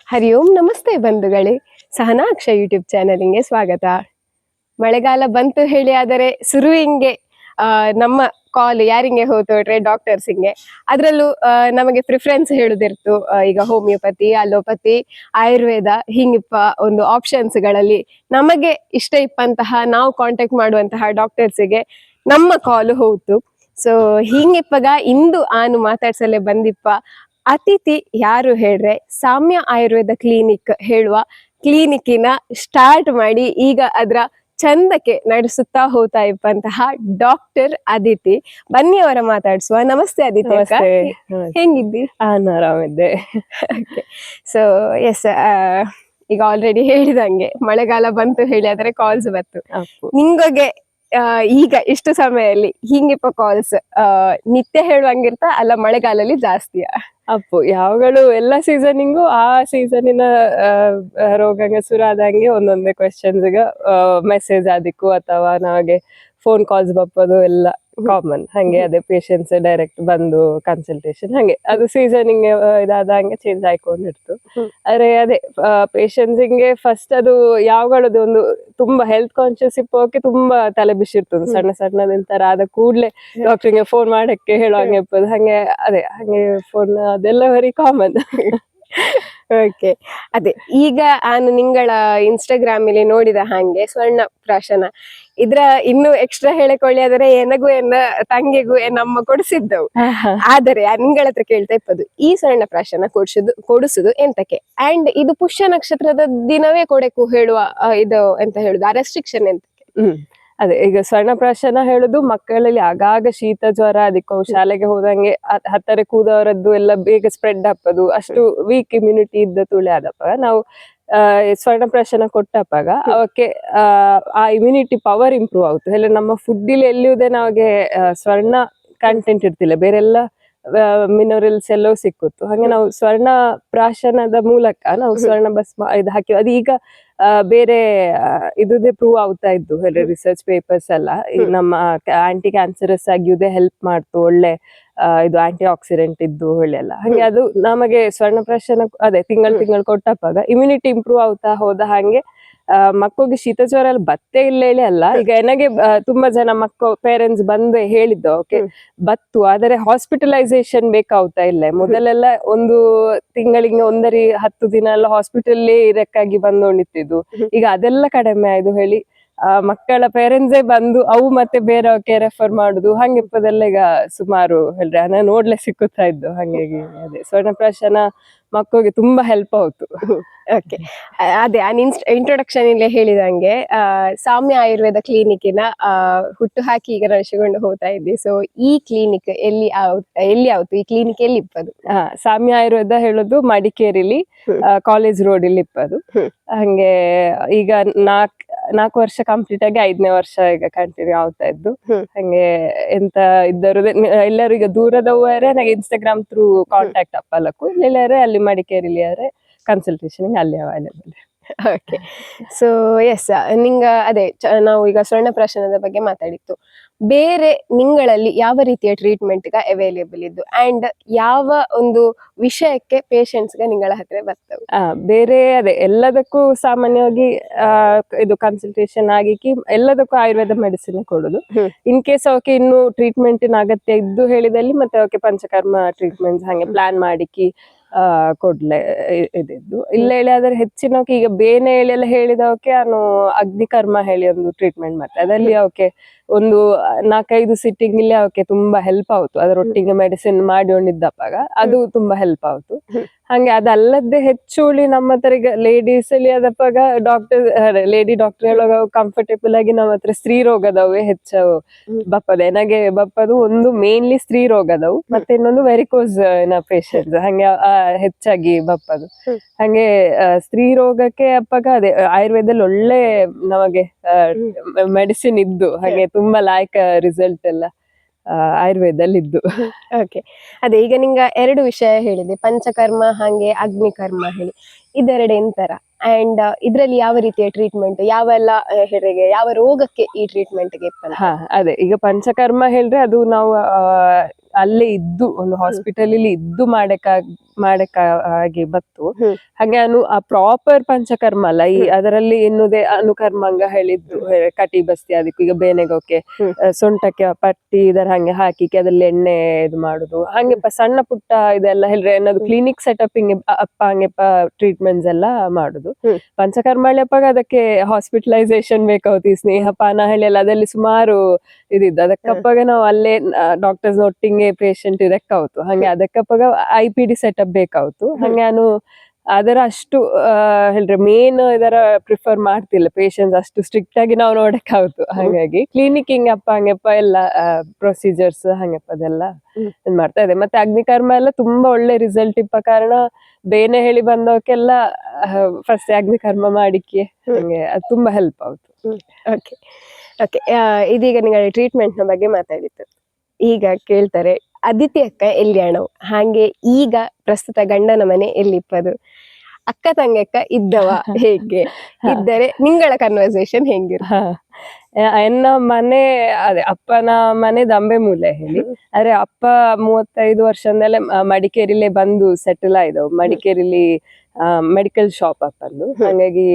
ಹರಿ ಓಂ ನಮಸ್ತೆ ಬಂಧುಗಳೇ, ಸಹನಾಕ್ಷ ಯೂಟ್ಯೂಬ್ ಚಾನಲ್ಗೆ ಸ್ವಾಗತ. ಮಳೆಗಾಲ ಬಂತು ಹೇಳಿ ಆದರೆ ಶುರುವಿಂಗೆ ನಮ್ಮ ಕಾಲ್ ಯಾರಿಂಗೆ ಹೋತೋಡ್ರೆ ಡಾಕ್ಟರ್ಸಿಂಗೆ. ಅದರಲ್ಲೂ ನಮಗೆ ಪ್ರಿಫರೆನ್ಸ್ ಹೇಳುದಿರ್ತು, ಈಗ ಹೋಮಿಯೋಪತಿ, ಅಲೋಪತಿ, ಆಯುರ್ವೇದ ಹಿಂಗಿಪ್ಪ ಒಂದು ಆಪ್ಷನ್ಸ್ಗಳಲ್ಲಿ ನಮಗೆ ಇಷ್ಟ ಇಪ್ಪಂತಹ ನಾವು ಕಾಂಟ್ಯಾಕ್ಟ್ ಮಾಡುವಂತಹ ಡಾಕ್ಟರ್ಸಿಗೆ ನಮ್ಮ ಕಾಲು ಹೋಯ್ತು. ಸೊ ಹಿಂಗಿಪ್ಪಗ ಇಂದು ಆನು ಮಾತಾಡ್ಸಲೆ ಬಂದಿಪ್ಪ ಅತಿಥಿ ಯಾರು ಹೇಳ್ರೆ, ಸಾಮ್ಯ ಆಯುರ್ವೇದ ಕ್ಲಿನಿಕ್ ಹೇಳುವ ಕ್ಲಿನಿಕ್ಕಿನ ಸ್ಟಾರ್ಟ್ ಮಾಡಿ ಈಗ ಅದರ ಚಂದಕ್ಕೆ ನಡೆಸುತ್ತಾ ಹೋಗ್ತಾ ಇಪ್ಪಂತಹ ಡಾಕ್ಟರ್ ಅದಿತಿ. ಬನ್ನಿ ಅವರ ಮಾತಾಡ್ಸುವ. ನಮಸ್ತೆ ಅದಿತಿ ಅಕ್ಕ, ಹೆಂಗಿದ್ದಿ? ನಾನು ಆರಾಮಿದ್ದೆ. ಸೊ ಎಸ್, ಈಗ ಆಲ್ರೆಡಿ ಹೇಳಿದಂಗೆ ಮಳೆಗಾಲ ಬಂತು ಹೇಳಿ ಆದರೆ ಕಾಲ್ಸ್ ಬಂತು ನಿಂಗೊಗೆ. ಈಗ ಇಷ್ಟು ಸಮಯದಲ್ಲಿ ಹಿಂಗಿಪ್ಪ ಕಾಲ್ಸ್ ನಿತ್ಯ ಹೇಳುವಂಗಿರ್ತ ಅಲ್ಲ ಮಳೆಗಾಲದಲ್ಲಿ ಜಾಸ್ತಿಯಾ? ಅಪ್ಪು ಯಾವಾಗಳು ಎಲ್ಲ ಸೀಸನಿಂಗು ಆ ಸೀಸನಿನ ರೋಗಂಗ ಶುರು ಆದಂಗೆ ಒಂದೊಂದೇ ಕ್ವೆಶನ್ಸ್ಗ ಮೆಸೇಜ್ ಆದಿಕ್ಕು ಅಥವಾ ನಮಗೆ ಫೋನ್ ಕಾಲ್ಸ್ ಬಪ್ಪದು ಎಲ್ಲ ಕಾಮನ್. ಹಂಗೆ ಅದೇ ಪೇಷಂಟ್ಸ್ ಡೈರೆಕ್ಟ್ ಬಂದು ಕನ್ಸಲ್ಟೇಷನ್ ಹಂಗೆ ಅದು ಸೀಸನಿಂಗ್ ಇದಾದಂಗೆ ಚೇಂಜ್ ಆಯ್ಕೊಂಡಿರ್ತು. ಆದ್ರೆ ಅದೇ ಪೇಷಂಟ್ಸಿಗೆ ಫಸ್ಟ್ ಅದು ಯಾವಾಗಳದ್ದು ಒಂದು ತುಂಬಾ ಹೆಲ್ತ್ ಕಾನ್ಶಿಯಸ್ ಇಪ್ಪೋಕೆ ತುಂಬಾ ತಲೆ ಬಿಸಿರ್ತದೆ. ಸಣ್ಣ ಸಣ್ಣದಿಂತರ ಆದ ಕೂಡ್ಲೆ ಡಾಕ್ಟರ್ಗೆ ಫೋನ್ ಮಾಡಕ್ಕೆ ಹೇಳುವಂಗೆ ಇಪ್ಪದು. ಹಂಗೆ ಅದೇ ಹಂಗೆ ಫೋನ್ ಅದೆಲ್ಲ ವೆರಿ ಕಾಮನ್. ಓಕೆ, ಅದೇ ಈಗ ನಾನು ನಿಂಗಳ ಇನ್ಸ್ಟಾಗ್ರಾಮ್ ಅಲ್ಲಿ ನೋಡಿದ ಹಾಗೆ ಸ್ವರ್ಣ ಪ್ರಾಶನ ಇದ್ರ ಇನ್ನು ಎಕ್ಸ್ಟ್ರಾ ಹೇಳಿಕೊಳ್ಳಿ ಆದರೆ ಎನಗೂ ಎನ್ನ ತಂಗಿಗೂ ನಮ್ಮ ಕೊಡಿಸಿದ್ದವು. ಆದರೆ ನಿಂಗಳ ಹತ್ರ ಕೇಳ್ತಾ ಇಪ್ಪದು, ಈ ಸ್ವರ್ಣ ಪ್ರಾಶನ ಕೊಡಿಸುದು ಎಂತಕ್ಕೆ? ಅಂಡ್ ಇದು ಪುಷ್ಯ ನಕ್ಷತ್ರದ ದಿನವೇ ಕೊಡಕು ಹೇಳುವ ಇದು ಎಂತ ಹೇಳುದು, ಆ ರೆಸ್ಟ್ರಿಕ್ಷನ್ ಎಂತಕ್ಕೆ? ಅದೇ ಈಗ ಸ್ವರ್ಣ ಪ್ರಾಶನ ಹೇಳುದು ಮಕ್ಕಳಲ್ಲಿ ಆಗಾಗ ಶೀತ ಜ್ವರ ಅದಕ್ಕೆ ಶಾಲೆಗೆ ಹೋದಂಗೆ ಹತ್ತರ ಕೂದವರದ್ದು ಎಲ್ಲ ಬೇಗ ಸ್ಪ್ರೆಡ್ ಹಾಪದು, ಅಷ್ಟು ವೀಕ್ ಇಮ್ಯುನಿಟಿ ಇದ್ದ ತುಳಿ ಆದಪ್ಪ ನಾವು ಸ್ವರ್ಣ ಪ್ರಾಶನ ಕೊಟ್ಟಪ್ಪಾಗ ಅವಕ್ಕೆ ಆ ಇಮ್ಯುನಿಟಿ ಪವರ್ ಇಂಪ್ರೂವ್ ಆಗುತ್ತೆ. ಇಲ್ಲ ನಮ್ಮ ಫುಡ್ ಇಲ್ಲಿ ಎಲ್ಲಿಯುವುದೇ ನಮಗೆ ಸ್ವರ್ಣ ಕಂಟೆಂಟ್ ಇರ್ತಿಲ್ಲ, ಬೇರೆಲ್ಲ ಮಿನರಲ್ಸ್ ಎಲ್ಲವೂ ಸಿಕ್ಕುತ್ತು. ಹಾಗೆ ನಾವು ಸ್ವರ್ಣ ಪ್ರಾಶನದ ಮೂಲಕ ನಾವು ಸ್ವರ್ಣ ಭಸ್ಮ ಇದು ಹಾಕಿ ಅದು ಈಗ ಬೇರೆ ಇದುದೇ ಪ್ರೂವ್ ಆಗ್ತಾ ಇದ್ದು ರಿಸರ್ಚ್ ಪೇಪರ್ಸ್ ಎಲ್ಲ. ನಮ್ಮ ಆಂಟಿ ಕ್ಯಾನ್ಸರಸ್ ಆಗಿಯುವುದೇ ಹೆಲ್ಪ್ ಮಾಡ್ತು, ಒಳ್ಳೆ ಇದು ಆಂಟಿ ಆಕ್ಸಿಡೆಂಟ್ ಇದ್ದು ಒಳ್ಳೆಲ್ಲ. ಹಾಗೆ ಅದು ನಮಗೆ ಸ್ವರ್ಣ ಪ್ರಾಶನ ಅದೇ ತಿಂಗಳು ಕೊಟ್ಟಪ್ಪಾಗ ಇಮ್ಯುನಿಟಿ ಇಂಪ್ರೂವ್ ಆಗ್ತಾ ಹೋದ ಹಾಗೆ ಮಕ್ಕಳಿಗೆ ಶೀತ ಜ್ವರ ಎಲ್ಲ ಬತ್ತೇ ಇಲ್ಲ ಹೇಳಿ ಅಲ್ಲ. ಈಗ ನನಗೆ ತುಂಬಾ ಜನ ಪೇರೆಂಟ್ಸ್ ಬಂದು ಹೇಳಿದ್ದು ಓಕೆ ಬತ್ತು, ಆದರೆ ಹಾಸ್ಪಿಟಲೈಸೇಷನ್ ಬೇಕಾಗ್ತಾ ಇಲ್ಲ. ಮೊದಲೆಲ್ಲ ಒಂದು ತಿಂಗಳಿಗೆ 1-10 ದಿನ ಎಲ್ಲ ಹಾಸ್ಪಿಟಲ್ ಇರಕ್ಕಾಗಿ ಬಂದೋಣಿತ್ತಿದ್ದು. ಈಗ ಅದೆಲ್ಲ ಕಡಿಮೆ ಆಯ್ತು ಹೇಳಿ ಮಕ್ಕಳ ಪೇರೆಂಟ್ಸೇ ಬಂದು ಅವು ಮತ್ತೆ ಬೇರೆಯವಕ್ಕೆ ರೆಫರ್ ಮಾಡುದು ಹಂಗಿಪ್ಪದೆಲ್ಲ ಈಗ ಸುಮಾರು ಹೇಳ್ರೆ ಹಣ ನೋಡ್ಲೆ ಸಿಕ್ಕುತ್ತಾ ಇದ್ದು. ಹಾಗಾಗಿ ಅದೇ ಸ್ವರ್ಣ ಪ್ರಾಶನ ಮಕ್ಕಳಿಗೆ ತುಂಬಾ ಹೆಲ್ಪ್ ಆಯ್ತು. ಓಕೆ, ಅದೇ ಇಂಟ್ರೊಡಕ್ಷನ್ ಇಲ್ಲೇ ಹೇಳಿದಂಗೆ ಸಾಮ್ಯ ಆಯುರ್ವೇದ ಕ್ಲಿನಿಕ್ಕಿನ ಹುಟ್ಟು ಹಾಕಿ ಈಗ ನಡೆಸಿಕೊಂಡು ಹೋಗ್ತಾ ಇದ್ದಿ. ಸೊ ಈ ಕ್ಲಿನಿಕ್ ಎಲ್ಲಿ ಆಯ್ತು? ಈ ಕ್ಲಿನಿಕ್ ಎಲ್ಲಿ ಇಪ್ಪದು? ಸಾಮ್ಯ ಆಯುರ್ವೇದ ಹೇಳೋದು ಮಡಿಕೇರಿಲಿ ಕಾಲೇಜ್ ರೋಡ್ ಇಲ್ಲಿ ಇಪ್ಪದು. ಹಂಗೆ ಈಗ 4 ವರ್ಷ ಕಂಪ್ಲೀಟ್ ಆಗಿ 5ನೇ ವರ್ಷ ಈಗ ಕಂಟಿನ್ಯೂ ಆಗ್ತಾ ಇದ್ದು. ಹಂಗೆ ಎಂತ ಇದ್ದರು ಎಲ್ಲರೂ ಈಗ ದೂರದವರೇ ನನಗೆ ಇನ್ಸ್ಟಾಗ್ರಾಮ್ ಥ್ರೂ ಕಾಂಟ್ಯಾಕ್ಟ್ ಅಪ್ಪಲಕ್ಕು, ಎಲ್ಲರೇ ಅಲ್ಲಿ ಮಡಿಕೇರಿಲಿ ಆದ್ರೆ ಕನ್ಸಲ್ಟೇಷನ್ ಅಲ್ಲಿ ಅವೈಲೇಬಲ್. ಓಕೆ, ಸೊ ಎಸ್, ನಿಂಗ ಅದೇ ನಾವು ಈಗ ಸ್ವರ್ಣ ಪ್ರಾಶನದ ಬಗ್ಗೆ ಮಾತಾಡಿತ್ತು. ಬೇರೆ ನಿಂಗಳಲ್ಲಿ ಯಾವ ರೀತಿಯ ಟ್ರೀಟ್ಮೆಂಟ್ಗೆ ಅವೈಲೇಬಲ್ ಇದ್ದು ಅಂಡ್ ಯಾವ ಒಂದು ವಿಷಯಕ್ಕೆ ಪೇಷಂಟ್ಸ್ಗೆ ನಿಂಗಳ ಹತ್ರ ಬರ್ತವೆ? ಬೇರೆ ಅದೇ ಎಲ್ಲದಕ್ಕೂ ಸಾಮಾನ್ಯವಾಗಿ ಇದು ಕನ್ಸಲ್ಟೇಷನ್ ಆಗಿಕ್ಕಿ ಎಲ್ಲದಕ್ಕೂ ಆಯುರ್ವೇದ ಮೆಡಿಸಿನ್ ಕೊಡುದು. ಇನ್ ಕೇಸ್ ಅವಕ್ಕೆ ಇನ್ನು ಟ್ರೀಟ್ಮೆಂಟಿನ ಅಗತ್ಯ ಇದ್ದು ಹೇಳಿದಲ್ಲಿ ಮತ್ತೆ ಅವಕ್ಕೆ ಪಂಚಕರ್ಮ ಟ್ರೀಟ್ಮೆಂಟ್ಸ್ ಹಂಗೆ ಪ್ಲಾನ್ ಮಾಡಿಕ್ಕಿ ಕೊಡ್ಲೆ ಇದಿದ್ದು. ಇಲ್ಲ ಹೇಳಿ ಆದ್ರೆ ಹೆಚ್ಚಿನವಕ್ಕೆ ಈಗ ಬೇನೆ ಹೇಳಿ ಎಲ್ಲ ಹೇಳಿದವಕ್ಕೆ ನಾನು ಅಗ್ನಿಕರ್ಮ ಹೇಳಿ ಒಂದು ಟ್ರೀಟ್ಮೆಂಟ್ ಮಾಡ್ತೆ. ಅದಲ್ಲಿ ಅವಕ್ಕೆ ಒಂದು 4-5 ಸಿಟ್ಟಿಂಗ್ ಇಲ್ಲಿ ಅವಕ್ಕೆ ತುಂಬಾ ಹೆಲ್ಪ್ ಆಯ್ತು. ಅದರೊಟ್ಟಿಗೆ ಮೆಡಿಸಿನ್ ಮಾಡಿಕೊಂಡಿದ್ದಪ್ಪಾಗ ಅದು ತುಂಬಾ ಹೆಲ್ಪ್ ಆಯ್ತು. ಹಂಗೆ ಅದಲ್ಲದೆ ಹೆಚ್ಚು ನಮ್ಮ ಹತ್ರ ಈಗ ಲೇಡೀಸ್ ಅಲ್ಲಿ ಅದಪ್ಪಾಗ ಲೇಡಿ ಡಾಕ್ಟರ್ ಹೇಳುವಾಗ ಕಂಫರ್ಟೇಬಲ್ ಆಗಿ ನಮ್ಮ ಹತ್ರ ಸ್ತ್ರೀ ರೋಗದವೇ ಹೆಚ್ಚು ಬಪ್ಪದೆ. ನನಗೆ ಬಪ್ಪದು ಒಂದು ಮೇನ್ಲಿ ಸ್ತ್ರೀ ರೋಗದವು, ಮತ್ತೆ ಇನ್ನೊಂದು ವೆರಿಕೋಸ್ ಪೇಷಂಟ್ಸ್ ಹಂಗೆ ಹೆಚ್ಚಾಗಿ ಬಪ್ಪದು. ಹಂಗೆ ಸ್ತ್ರೀ ರೋಗಕ್ಕೆ ಅಪ್ಪಾಗ ಅದೇ ಆಯುರ್ವೇದದಲ್ಲಿ ಒಳ್ಳೆ ನಮಗೆ ಮೆಡಿಸಿನ್ ಇದ್ದು ಹಾಗೆ ತುಂಬಾ ಲಾಯ್ಕ ರಿಸಲ್ಟ್ ಎಲ್ಲ ಆಯುರ್ವೇದಲ್ಲಿ ಇದ್ದು. ಓಕೆ, ಅದೇ ಈಗ ನಿಂಗ 2 ವಿಷಯ ಹೇಳಿದೆ, ಪಂಚಕರ್ಮ ಹಾಗೆ ಅಗ್ನಿಕರ್ಮ ಹೇಳಿ. ಇದೆರಡು ಎಂತರ ಅಂಡ್ ಇದ್ರಲ್ಲಿ ಯಾವ ರೀತಿಯ ಟ್ರೀಟ್ಮೆಂಟ್, ಯಾವೆಲ್ಲ ಹೆರಿಗೆ ಯಾವ ರೋಗಕ್ಕೆ ಈ ಟ್ರೀಟ್ಮೆಂಟ್ಗೆ? ಅದೇ ಈಗ ಪಂಚಕರ್ಮ ಹೇಳಿದ್ರೆ ಅದು ನಾವು ಅಲ್ಲೇ ಇದ್ದು ಒಂದು ಹಾಸ್ಪಿಟಲ್ ಇಲ್ಲಿ ಇದ್ದು ಮಾಡಕ್ಕಾಗಿ ಬತ್ತು. ಹಾಗೆ ಆ ಪ್ರಾಪರ್ ಪಂಚಕರ್ಮ ಅಲ್ಲ, ಈ ಅದರಲ್ಲಿ ಇನ್ನುದೇ ಅನುಕರ್ಮಾಂಗ ಹೇಳಿದ್ದು, ಕಟಿ ಬಸ್ತಿ ಅದಕ್ಕೆ ಈಗ ಬೇನೆಗೋಕೆ ಸೊಂಟಕ್ಕೆ ಪಟ್ಟಿ ಇದರ ಹಂಗೆ ಹಾಕಿ ಅದ್ರಲ್ಲಿ ಎಣ್ಣೆ ಇದು ಮಾಡುದು, ಹಂಗೆ ಸಣ್ಣ ಪುಟ್ಟ ಇದೆಲ್ಲ ಹೇಳ್ರೆ ಏನಾದ್ರು ಕ್ಲಿನಿಕ್ ಸೆಟಪ್ ಹಿಂಗೆ ಅಪ್ಪ ಹಂಗೆಪ್ಪ ಟ್ರೀಟ್ಮೆಂಟ್ಸ್ ಎಲ್ಲ ಮಾಡುದು. ಪಂಚಕರ್ಮಾಳ್ಯಪ್ಪಾಗ ಅದಕ್ಕೆ ಹಾಸ್ಪಿಟಲೈಸೇಷನ್ ಬೇಕಾಗುತ್ತೆ, ಈ ಸ್ನೇಹಪಾನ ಹೇಳಿ ಎಲ್ಲ ಅದಲ್ಲಿ ಸುಮಾರು ಇದಿದ್ದು. ಅದಕ್ಕಪ್ಪಾಗ ನಾವು ಅಲ್ಲೇ ಡಾಕ್ಟರ್ಸ್ ಒಟ್ಟಿಗೆ ಪೇಷಂಟ್ ಇದಕ್ಕಾವ್ತು. ಹಂಗೆ ಅದಕ್ಕಪ್ಪಾಗ IPD ಸೆಟಪ್ ಬೇಕಾವ್ತು. ಹಂಗೆ ನಾನು ಅದರ ಅಷ್ಟು ಹೇಳ್ರೆ ಮೇನ್ ಇದರ ಪ್ರಿಫರ್ ಮಾಡ್ತಿಲ್ಲ, ಪೇಷಂಟ್ಸ್ ಅಷ್ಟು ಸ್ಟ್ರಿಕ್ಟ್ ಆಗಿ ನಾವು ನೋಡಕ್ಕಾವ್ತು. ಹಾಗಾಗಿ ಕ್ಲಿನಿಕ್ ಹಿಂಗಪ್ಪ ಹಂಗಪ್ಪ ಎಲ್ಲ ಪ್ರೊಸೀಜರ್ಸ್ ಹಂಗಪ್ಪ ಅದೆಲ್ಲ ಇದ್ ಮಾಡ್ತಾ ಇದೆ. ಮತ್ತೆ ಅಗ್ನಿಕರ್ಮ ಎಲ್ಲ ತುಂಬಾ ಒಳ್ಳೆ ರಿಸಲ್ಟ್ ಇಪ್ಪ ಕಾರಣ ಬೇನೆ ಹೇಳಿ ಬಂದವಕ್ಕೆಲ್ಲ ಫಸ್ಟ್ ಅಗ್ನಿಕರ್ಮ ಮಾಡಿಕ್ಕೆ ಹಂಗೆ ಅದು ತುಂಬಾ ಹೆಲ್ಪ್ ಆಯ್ತು. ಓಕೆ ಓಕೆ, ಇದೀಗ നിങ്ങൾ ಟ್ರೀಟ್ಮೆಂಟ್ ನ ಬಗ್ಗೆ ಮಾತಾಡಿತ್ತು. ಈಗ ಕೇಳ್ತಾರೆ ಅದಿತಿ ಅಕ್ಕ ಎಲ್ಲಿ ಅಣ್ಣವು, ಹಾಗೆ ಈಗ ಪ್ರಸ್ತುತ ಗಂಡನ ಮನೆ ಎಲ್ಲಿಪ್ಪದು, ಅಕ್ಕ ತಂಗಕ್ಕ ಇದ್ದವ ಹೇಗೆ ಇದ್ದರೆ ನಿಂಗಳ ಕನ್ವರ್ಸೇಷನ್ ಹೆಂಗಿರ? ಎನ್ನ ಮನೆ ಅದೇ ಅಪ್ಪನ ಮನೆ ದಂಬೆಮೂಲೆ ಹೇಳಿ, ಆದ್ರೆ ಅಪ್ಪ 35 ವರ್ಷದಿಂದಲೇ ಮಡಿಕೇರಿಲೇ ಬಂದು ಸೆಟಲ್ ಆಯ್ದವು. ಮಡಿಕೇರಿಲಿ ಮೆಡಿಕಲ್ ಶಾಪ್ ಅಪ್ಪಂದು. ಹಾಗಾಗಿ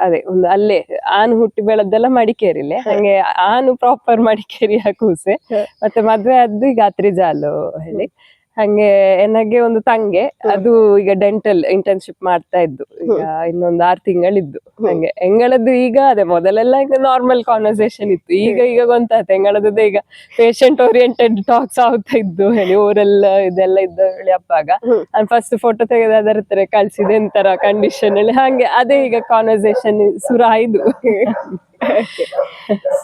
ಅದೇ ಒಂದು ಅಲ್ಲೇ ಆನು ಹುಟ್ಟಿ ಬೆಳೆದೆಲ್ಲ ಮಡಿಕೇರಿಲೆ. ಹಂಗೆ ಆನು ಪ್ರಾಪರ್ ಮಡಿಕೇರಿಯ ಕೂಸೆ. ಮತ್ತೆ ಮದ್ವೆ ಆದ್ದು ಈಗ ಅತ್ರಿಜಾಲು ಹೇಳಿ. ಹಂಗೆ ನನಗೆ ಒಂದು ತಂಗೆ, ಅದು ಈಗ ಡೆಂಟಲ್ ಇಂಟರ್ನ್ಶಿಪ್ ಮಾಡ್ತಾ ಇದ್ದು, ಈಗ ಇನ್ನೊಂದು 6 ತಿಂಗಳಿದ್ದು. ಹಂಗೆ ಎಂಗಳದ್ದು ಈಗ ಅದೇ ಮೊದಲೆಲ್ಲ ಈಗ ನಾರ್ಮಲ್ ಕಾನ್ವರ್ಸೇಷನ್ ಇತ್ತು, ಈಗ ಗೊತ್ತಾಯ್ತು ಎಂಗಳದ್ದು ಈಗ ಪೇಷಂಟ್ ಓರಿಯೆಂಟೆಡ್ ಟಾಕ್ಸ್ ಆಗ್ತಾ ಇದ್ದು ಹೇಳಿ. ಊರೆಲ್ಲ ಇದೆಲ್ಲ ಇದ್ದ ಹೇಳಿ ಅಪ್ಪಾಗ ನಾನು ಫಸ್ಟ್ ಫೋಟೋ ತೆಗೆದ ಅದರ ತರ ಕಳ್ಸಿದೆ ಎಂತರ ಕಂಡೀಷನ್ ಹೇಳಿ, ಹಂಗೆ ಅದೇ ಈಗ ಕಾನ್ವರ್ಸೇಷನ್ ಶುರು ಆಯ್ದು.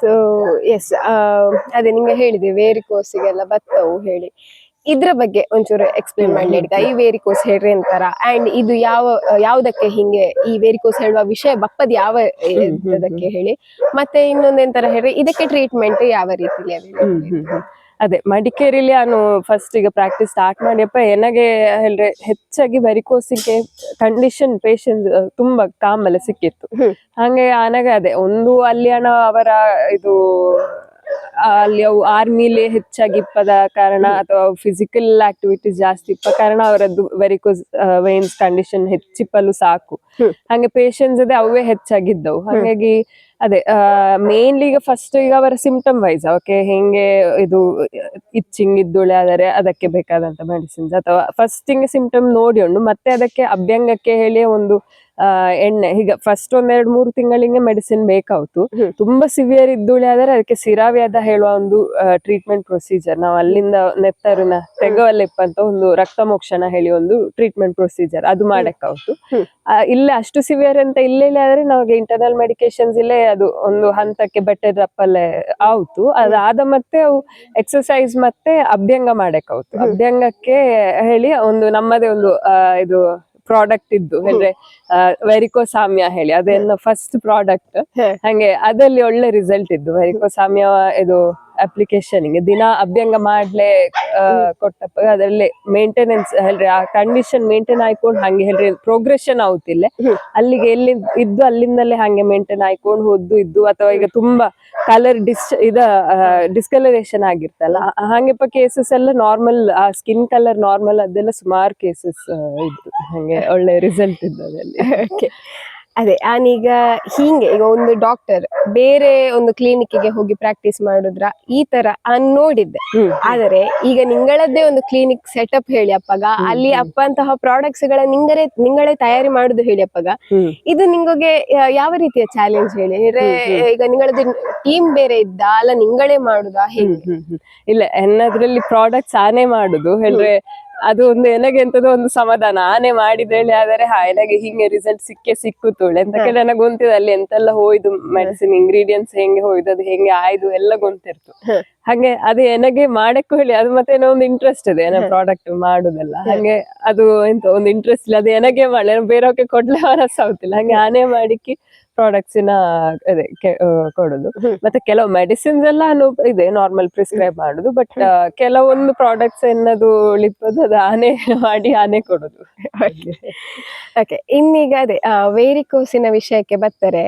ಸೊ ಎಸ್, ಅದೇ ನಿಂಗೆ ಹೇಳಿದೆ ವೇರಿಕೋಸಿಗೆಲ್ಲ ಬತ್ತವು ಹೇಳಿ, ಇದ್ರ ಬಗ್ಗೆ ಒಂಚೂರು ಎಕ್ಸ್ಪ್ಲೇನ್ ಮಾಡ್ಲಿಕ್ಕ. ಈ ವೇರಿಕೋಸ್ ಹೇಳ್ರಿ ಅಂತಾರ, ಅಂಡ್ ಇದು ಯಾವ್ದಕ್ಕೆ ಹಿಂಗೆ ಈ ವೇರಿಕೋಸ್ ಹೇಳುವ ವಿಷಯ ಬಪ್ಪದ್ ಯಾವ ಇದಕ್ಕೆ ಹೇಳಿ, ಮತ್ತೆ ಇನ್ನೊಂದ್ ಎಂತರ ಹೇಳ್ರಿ ಇದಕ್ಕೆ ಟ್ರೀಟ್ಮೆಂಟ್ ಯಾವ ರೀತಿಲಿ? ಅದೇ ಮಡಿಕೇರಿಲಿ ನಾನು ಫಸ್ಟ್ ಈಗ ಪ್ರಾಕ್ಟೀಸ್ ಸ್ಟಾರ್ಟ್ ಮಾಡಿಯಪ್ಪ ನನಗೆ ಹೇಳ್ರೆ ಹೆಚ್ಚಾಗಿ ವೆರಿಕೋಸಿಗೆ ಕಂಡೀಷನ್ ಪೇಷಂಟ್ ತುಂಬಾ ಕಾಮಲ್ಲಿ ಸಿಕ್ಕಿತ್ತು. ಹಂಗೆ ನನಗೆ ಅದೇ ಒಂದು ಅಲ್ಲಿ ಅವರ ಇದು ಅಲ್ಲಿ ಅವು ಆರ್ಮಿಲಿ ಹೆಚ್ಚಾಗಿ ಇಪ್ಪದ ಕಾರಣ ಅಥವಾ ಫಿಸಿಕಲ್ ಆಕ್ಟಿವಿಟೀಸ್ ಜಾಸ್ತಿ ಇಪ್ಪ ಕಾರಣ ಅವರದ್ದು ವೆರಿಕೋಸ್ ವೇನ್ಸ್ ಕಂಡೀಷನ್ ಹೆಚ್ಚಿಪ್ಪಲು ಸಾಕು. ಹಂಗೆ ಪೇಷಂಟ್ಸ್ ಅದೇ ಅವೇ ಹೆಚ್ಚಾಗಿದ್ದವು. ಹಾಗಾಗಿ ಅದೇ ಮೇನ್ಲಿ ಈಗ ಫಸ್ಟ್ ಈಗ ಅವರ ಸಿಂಪ್ಟಮ್ ವೈಸ್ ಅವಕ್ಕೆ ಹೆಂಗೆ ಇದು ಇಚ್ಚಿಂಗ್ ಇದ್ದುಳೆ ಆದರೆ ಅದಕ್ಕೆ ಬೇಕಾದಂತ ಮೆಡಿಸಿನ್ಸ್ ಅಥವಾ ಫಸ್ಟ್ ಹಿಂಗೆ ಸಿಂಪ್ಟಮ್ ನೋಡಿಕೊಂಡು ಮತ್ತೆ ಅದಕ್ಕೆ ಅಭ್ಯಂಗಕ್ಕೆ ಹೇಳಿ ಒಂದು ಎಣ್ಣೆ ಈಗ ಫಸ್ಟ್ 1-2-3 ತಿಂಗಳಿಗೆ ಮೆಡಿಸಿನ್ ಬೇಕಾಯ್ತು. ತುಂಬಾ ಸಿವಿಯರ್ ಇದ್ದುಳೆ ಆದರೆ ಅದಕ್ಕೆ ಸಿರಾವ್ಯಾಧ ಹೇಳುವ ಒಂದು ಟ್ರೀಟ್ಮೆಂಟ್ ಪ್ರೊಸೀಜರ್, ನಾವು ಅಲ್ಲಿಂದ ನೆತ್ತರಿನ ತೆಗವಲೆಪ್ಪ ಅಂತ ಒಂದು ರಕ್ತ ಮೋಕ್ಷಣ ಹೇಳಿ ಒಂದು ಟ್ರೀಟ್ಮೆಂಟ್ ಪ್ರೊಸೀಜರ್ ಅದು ಮಾಡಕ್ಕಾಯ್ತು. ಇಲ್ಲೇ ಅಷ್ಟು ಸಿವಿಯರ್ ಅಂತ ಇಲ್ಲೇ ಆದ್ರೆ ನಾವಾಗ ಇಂಟರ್ನಲ್ ಮೆಡಿಕೇಶನ್ಸ್ ಇಲ್ಲೇ ಅದು ಒಂದು ಹಂತಕ್ಕೆ ಬೆಟ್ಟದ ರಪ್ಪಲ್ಲೇ ಆಯ್ತು. ಅದಾದ ಮತ್ತೆ ಅವು ಎಕ್ಸರ್ಸೈಸ್ ಮತ್ತೆ ಅಭ್ಯಂಗ ಮಾಡಕ್ಕಾಯ್ತು. ಅಭ್ಯಂಗಕ್ಕೆ ಹೇಳಿ ಒಂದು ನಮ್ಮದೇ ಒಂದು ಇದು ಪ್ರಾಡಕ್ಟ್ ಇದ್ದು ಹೇಳ್ರೆ ವೆರಿಕೋಸಾಮ್ಯ ಹೇಳಿ, ಅದೇನು ಫಸ್ಟ್ ಪ್ರಾಡಕ್ಟ್. ಹಂಗೆ ಅದಲ್ಲಿ ಒಳ್ಳೆ ರಿಸಲ್ಟ್ ಇದ್ದು ವೆರಿಕೋಸಾಮ್ಯ ಇದು ಅಪ್ಲಿಕೇಶನ್ ದಿನ ಅಭ್ಯಂಗ ಮಾಡ್ಲೆ ಕೊಟ್ಟಪ್ಪ ಅದರಲ್ಲಿ ಮೇಂಟೆನೆನ್ಸ್ ಹೇಳ್ರಿ ಆ ಕಂಡೀಷನ್ ಮೇಂಟೈನ್ ಆಯ್ಕೊಂಡು ಹಂಗೆ ಹೇಳ್ರಿ ಪ್ರೋಗ್ರೆಷನ್ ಆಗುತ್ತಿಲ್ಲ ಅಲ್ಲಿಗೆ ಎಲ್ಲಿ ಇದ್ದು ಅಲ್ಲಿಂದಲೇ ಹಂಗೆ ಮೇಂಟೈನ್ ಆಯ್ಕೊಂಡು ಹೋದ್ದು ಇದ್ದು, ಅಥವಾ ಈಗ ತುಂಬಾ ಕಲರ್ ಡಿಸ್ಕಲರೇಷನ್ ಆಗಿರ್ತಲ್ಲ ಹಂಗೆಪ್ಪ ಕೇಸಸ್ ಎಲ್ಲ ನಾರ್ಮಲ್ ಆ ಸ್ಕಿನ್ ಕಲರ್ ನಾರ್ಮಲ್ ಅದೆಲ್ಲ ಸುಮಾರು ಕೇಸಸ್ ಇದ್ದು ಹಂಗೆ ಒಳ್ಳೆ ರಿಸಲ್ಟ್ ಇದ್ದು ಅದಲ್ಲಿ. ಅದೇ ನಾನೀಗ ಹೀಗೆ ಈಗ ಒಂದು ಡಾಕ್ಟರ್ ಬೇರೆ ಒಂದು ಕ್ಲಿನಿಕ್ಗೆ ಹೋಗಿ ಪ್ರಾಕ್ಟೀಸ್ ಮಾಡುದ್ರ ಈ ತರ ನೋಡಿದ್ದೆ. ಆದರೆ ಈಗ ನಿಂಗಳದ್ದೇ ಒಂದು ಕ್ಲಿನಿಕ್ ಸೆಟಪ್ ಹೇಳಿ ಅಪ್ಪಗ ಅಲ್ಲಿ ಅಪ್ಪ ಅಂತಹ ಪ್ರಾಡಕ್ಟ್ಸ್ ಗಳ ನಿಂಗಳೇ ತಯಾರಿ ಮಾಡುದು ಹೇಳಿ ಅಪ್ಪಗ ಇದು ನಿಂಗೆ ಯಾವ ರೀತಿಯ ಚಾಲೆಂಜ್ ಹೇಳಿ? ಈಗ ನಿಗಳದ್ದು ಟೀಮ್ ಬೇರೆ ಇದ್ದ ಅಲ್ಲ ನಿಂಗಳೇ ಮಾಡುದಾ ಹೇಗೆ? ಇಲ್ಲ ಎನ್ನದ್ರಲ್ಲಿ ಪ್ರಾಡಕ್ಟ್ಸ್ ಆನೆ ಮಾಡುದು ಹೇಳ್ರೆ ಅದು ಒಂದು ನನಗೆ ಎಂತದೋ ಒಂದು ಸಮಾಧಾನ ಆನೆ ಮಾಡಿದೇಳಿ ಆದರೆ ನನಗೆ ಹಿಂಗೆ ರಿಸಲ್ಟ್ ಸಿಕ್ಕುತ್ತೋಳೆ ಅಂತ ಕೇಳಿ ನನಗೆ ಗೊತ್ತಿದೆ ಅಲ್ಲಿ ಎಂತೆಲ್ಲ ಹೋಯ್ದು ಮೆಡಿಸಿನ್ ಇಂಗ್ರೀಡಿಯೆಂಟ್ಸ್ ಹೆಂಗೆ ಹೋಯ್ದು ಅದು ಹೆಂಗೆ ಆಯ್ದು ಎಲ್ಲ ಗೊತ್ತಿರ್ತು. ಹಾಗೆ ಅದು ನನಗೆ ಮಾಡಕ್ಕೂ ಹೇಳಿ ಅದು ಮತ್ತೆ ಏನೋ ಒಂದು ಇಂಟ್ರೆಸ್ಟ್ ಇದೆ ಏನೋ ಪ್ರಾಡಕ್ಟ್ ಮಾಡುದೆಲ್ಲ ಹಂಗೆ ಅದು ಎಂತ ಒಂದು ಇಂಟ್ರೆಸ್ಟ್ ಇಲ್ಲ ಅದು ನನಗೆ ಮಾಡಿ ಬೇರೆಯವ್ರಿಗೆ ಕೊಡ್ಲೆ ಮನಸ್ಸಾಗುತ್ತಿಲ್ಲ. ಹಂಗೆ ಆನೆ ಮಾಡಿಕ್ಕೆ ಪ್ರಾಡಕ್ಟ್ಸಿನ ಅದೇ ಕೊಡುದು. ಮತ್ತೆ ಕೆಲವು ಮೆಡಿಸಿನ್ಸ್ ಎಲ್ಲ ಇದೆ ನಾರ್ಮಲ್ ಪ್ರಿಸ್ಕ್ರೈಬ್ ಮಾಡುದು, ಬಟ್ ಕೆಲವೊಂದು ಪ್ರಾಡಕ್ಟ್ಸ್ ಏನದು ಉಳಿಪದು ಅದು ಆನೆ ಮಾಡಿ ಆನೆ ಕೊಡುದು. ಓಕೆ, ಇನ್ನೀಗ ಅದೇ ವೇರಿಕೋಸಿನ ವಿಷಯಕ್ಕೆ ಬರ್ತಾರೆ.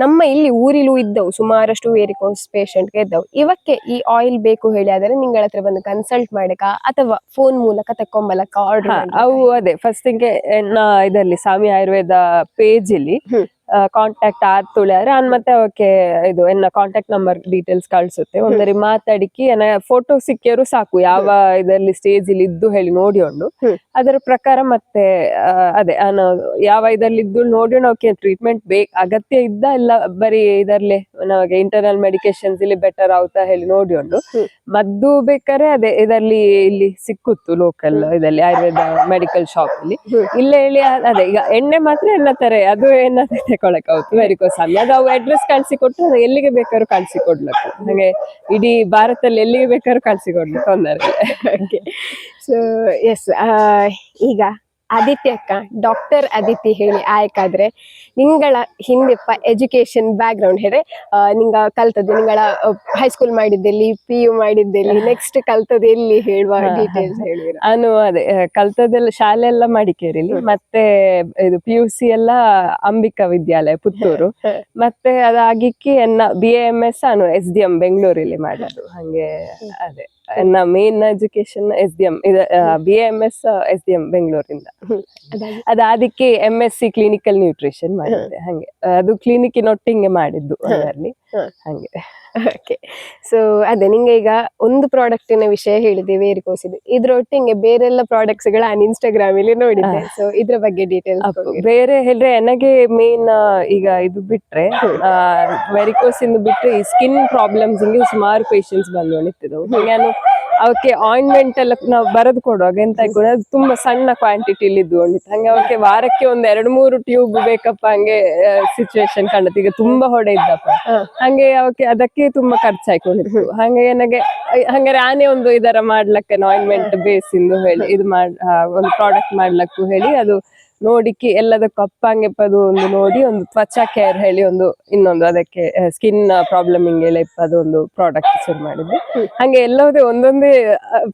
ನಮ್ಮ ಇಲ್ಲಿ ಊರಿಲೂ ಇದ್ದವು ಸುಮಾರಷ್ಟು ವೇರಿಕೋಸ್ ಪೇಷಂಟ್ಗೆ ಇದ್ದವು. ಇವಕ್ಕೆ ಈ ಆಯಿಲ್ ಬೇಕು ಹೇಳಿ ಆದರೆ ನಿಂಗಳ ಹತ್ರ ಬಂದು ಕನ್ಸಲ್ಟ್ ಮಾಡಕ ಅಥವಾ ಫೋನ್ ಮೂಲಕ ತಕೊಂಬಲಕ ಆರ್ಡರ್? ಅವು ಅದೇ ಫಸ್ಟ್ ಇದರಲ್ಲಿ ಸಾಮಿ ಆಯುರ್ವೇದ ಪೇಜ್ ಇಲ್ಲಿ ಕಾಂಟ್ಯಾಕ್ಟ್ ಆದ್ ತುಳಿಯಾದ್ರೆ ಮತ್ತೆ ಅವಕ್ಕೆ ಇದು ಕಾಂಟ್ಯಾಕ್ಟ್ ನಂಬರ್ ಡೀಟೇಲ್ಸ್ ಕಳ್ಸುತ್ತೆ. ಒಂದರಿ ಮಾತಾಡಿಕಿ ಫೋಟೋ ಸಿಕ್ಕಿಯರು ಸಾಕು, ಯಾವ ಇದರಲ್ಲಿ ಸ್ಟೇಜ್ ಇಲ್ಲಿ ಇದ್ದು ಹೇಳಿ ನೋಡಿಕೊಂಡು ಅದರ ಪ್ರಕಾರ ಮತ್ತೆ ಅದೇ ಯಾವ ಇದರಲ್ಲಿ ಇದ್ದು ನೋಡಿ ನಾವಕ್ಕೆ ಟ್ರೀಟ್ಮೆಂಟ್ ಅಗತ್ಯ ಇದ್ದ ಇಲ್ಲ ಬರೀ ಇದರಲ್ಲಿ ನಮಗೆ ಇಂಟರ್ನಲ್ ಮೆಡಿಕೇಶನ್ಸ್ ಇಲ್ಲಿ ಬೆಟರ್ ಆಗುತ್ತಾ ಹೇಳಿ ನೋಡಿಕೊಂಡು ಮದ್ದು ಬೇಕಾದ್ರೆ ಅದೇ ಇದರಲ್ಲಿ ಇಲ್ಲಿ ಸಿಕ್ಕುತ್ತು ಲೋಕಲ್ ಇದರಲ್ಲಿ ಆಯುರ್ವೇದ ಮೆಡಿಕಲ್ ಶಾಪ್ ಅಲ್ಲಿ ಇಲ್ಲೇ ಹೇಳಿ ಅದೇ ಈಗ ಎಣ್ಣೆ ಮಾತ್ರ ಎನ್ನತ್ತಾರೆ ಅದು ತಗೊಳಕ್ ಹೌದು ವೆರಿಕೋಸಾಮಿ ಅದು ಅವು ಅಡ್ರೆಸ್ ಕಳ್ಸಿ ಕೊಟ್ಟು ಎಲ್ಲಿಗೆ ಬೇಕಾದ್ರೂ ಕಳ್ಸಿ ಕೊಡ್ಲಕ್ಕು. ಹಾಗೆ ಇಡೀ ಭಾರತದಲ್ಲಿ ಎಲ್ಲಿಗೆ ಬೇಕಾದ್ರೂ ಕಳ್ಸಿ ಕೊಡ್ಲಿಕ್ಕೆ ತೊಂದರೆ. ಸೊ ಎಸ್, ಈಗ ಅದಿತಿ ಅಕ್ಕ, ಡಾಕ್ಟರ್ ಅದಿತಿ ಹೇಳಿ ಆಯ್ಕಾದ್ರೆ ನಿಂಗಳ ಹಿಂದೆಪ್ಪ ಎಜುಕೇಶನ್ ಬ್ಯಾಕ್ ಗ್ರೌಂಡ್ ಹೇಳಿದ್ರೆ ನಿಂಗ ಕಲ್ತದ್ದು ನಿಂಗಳ ಹೈಸ್ಕೂಲ್ ಮಾಡಿದ್ದೆಲ್ಲಿ, PU ಮಾಡಿದ್ದೆಲ್ಲಿ, ನೆಕ್ಸ್ಟ್ ಕಲ್ತದ್ದು ಎಲ್ಲಿ ಹೇಳುವ ಡೀಟೇಲ್ಸ್ ಹೇಳಿ. ನಾನು ಅದೇ ಕಲ್ತದೆಲ್ಲ ಶಾಲೆ ಎಲ್ಲ ಮಡಿಕೇರಿಲಿ, ಮತ್ತೆ ಇದು PUC ಎಲ್ಲ ಅಂಬಿಕಾ ವಿದ್ಯಾಲಯ ಪುತ್ತೂರು, ಮತ್ತೆ ಅದಾಗಿಕ್ಕಿ BAMS ನಾನು SDM ಬೆಂಗಳೂರಲ್ಲಿ ಮಾಡೋದು. ಹಂಗೆ ಅದೇ main education SDM BAMS SDM ಬೆಂಗಳೂರಿಂದ. ಅದಾದಕ್ಕೆ MSc ಕ್ಲಿನಿಕಲ್ ನ್ಯೂಟ್ರಿಷನ್ ಮಾಡಿದ್ದೆ. ಹಂಗೆ ಅದು ಕ್ಲಿನಿಕ್ಕಿನೊಟ್ಟಿಗೆ ಮಾಡಿದ್ದು ಅದರಲ್ಲಿ ಹಂಗೆ. ಓಕೆ, ಸೊ ಅದೇ ನಿಂಗೆ ಈಗ ಒಂದು ಪ್ರಾಡಕ್ಟಿನ ವಿಷಯ ಹೇಳಿದೆ ವೇರಿಕೋಸಿದು, ಇದ್ರೊಟ್ಟಿಗೆ ಬೇರೆಲ್ಲ ಪ್ರಾಡಕ್ಟ್ಸ್ ಗಳ ನಾನು ಇನ್ಸ್ಟಾಗ್ರಾಮ್ ಅಲ್ಲಿ ನೋಡಿದ್ದೆ. ಸೊ ಇದ್ರ ಬಗ್ಗೆ ಡೀಟೇಲ್ಸ್ ಬೇರೆ ಹೇಳಿದ್ರೆ ನನಗೆ ಮೇನ್ ಈಗ ಇದು ಬಿಟ್ರೆ ವೆರಿಕೋಸ್ ಇಂದ ಬಿಟ್ರೆ ಈ ಸ್ಕಿನ್ ಪ್ರಾಬ್ಲಮ್ಸ್ ಸುಮಾರು ಪೇಷಂಟ್ಸ್ ಬಂದು ನಿಂತಿದ್ದವು. ನಾನು ಅವಕ್ಕೆ ಆಯಿಂಟ್ಮೆಂಟ್ ಎಲ್ಲ ನಾವು ಬರೆದು ಕೊಡುವಾಗ ಎಂತ ಆಯ್ಕೊಂಡು ಅದು ತುಂಬಾ ಸಣ್ಣ ಕ್ವಾಂಟಿಟಿಲಿ ಇದ್ಕೊಂಡಿತ್ತು. ಹಂಗೆ ಅವಕ್ಕೆ ವಾರಕ್ಕೆ ಒಂದ್ 2-3 ಟ್ಯೂಬ್ ಬೇಕಪ್ಪ ಹಂಗೆ ಸಿಚುವೇಶನ್ ಕಂಡತ್. ಈಗ ತುಂಬಾ ಹೊಡೆ ಇದ್ದಪ್ಪ ಹಂಗೆ ಅವಕ್ಕೆ ಅದಕ್ಕೆ ತುಂಬಾ ಖರ್ಚಾಯ್ಕೊಂಡಿತ್ತು. ಹಂಗೆ ನನಗೆ ಹಂಗಾರೆ ಆನೆ ಒಂದು ಇದರ ಮಾಡ್ಲಕ್ಕೆ ಆಯಿಂಟ್ಮೆಂಟ್ ಬೇಸಿಂದು ಹೇಳಿ ಇದು ಒಂದು ಪ್ರಾಡಕ್ಟ್ ಮಾಡ್ಲಕ್ಕೂ ಹೇಳಿ ಅದು ನೋಡಿಕ್ಕೆ ಎಲ್ಲದಕ್ಕೂ ಅಪ್ಪಂಗೆ ಅದು ಒಂದು ನೋಡಿ ಒಂದು ತ್ವಚಾ ಕೇರ್ ಹೇಳಿ ಒಂದು ಇನ್ನೊಂದು ಅದಕ್ಕೆ ಸ್ಕಿನ್ ಪ್ರಾಬ್ಲಮ್ ಹಿಂಗೆಲ್ಲ ಇಪ್ಪದು ಒಂದು ಪ್ರಾಡಕ್ಟ್ ಶುರು ಮಾಡಿದ್ದೆ. ಹಂಗೆ ಎಲ್ಲದೇ ಒಂದೊಂದೇ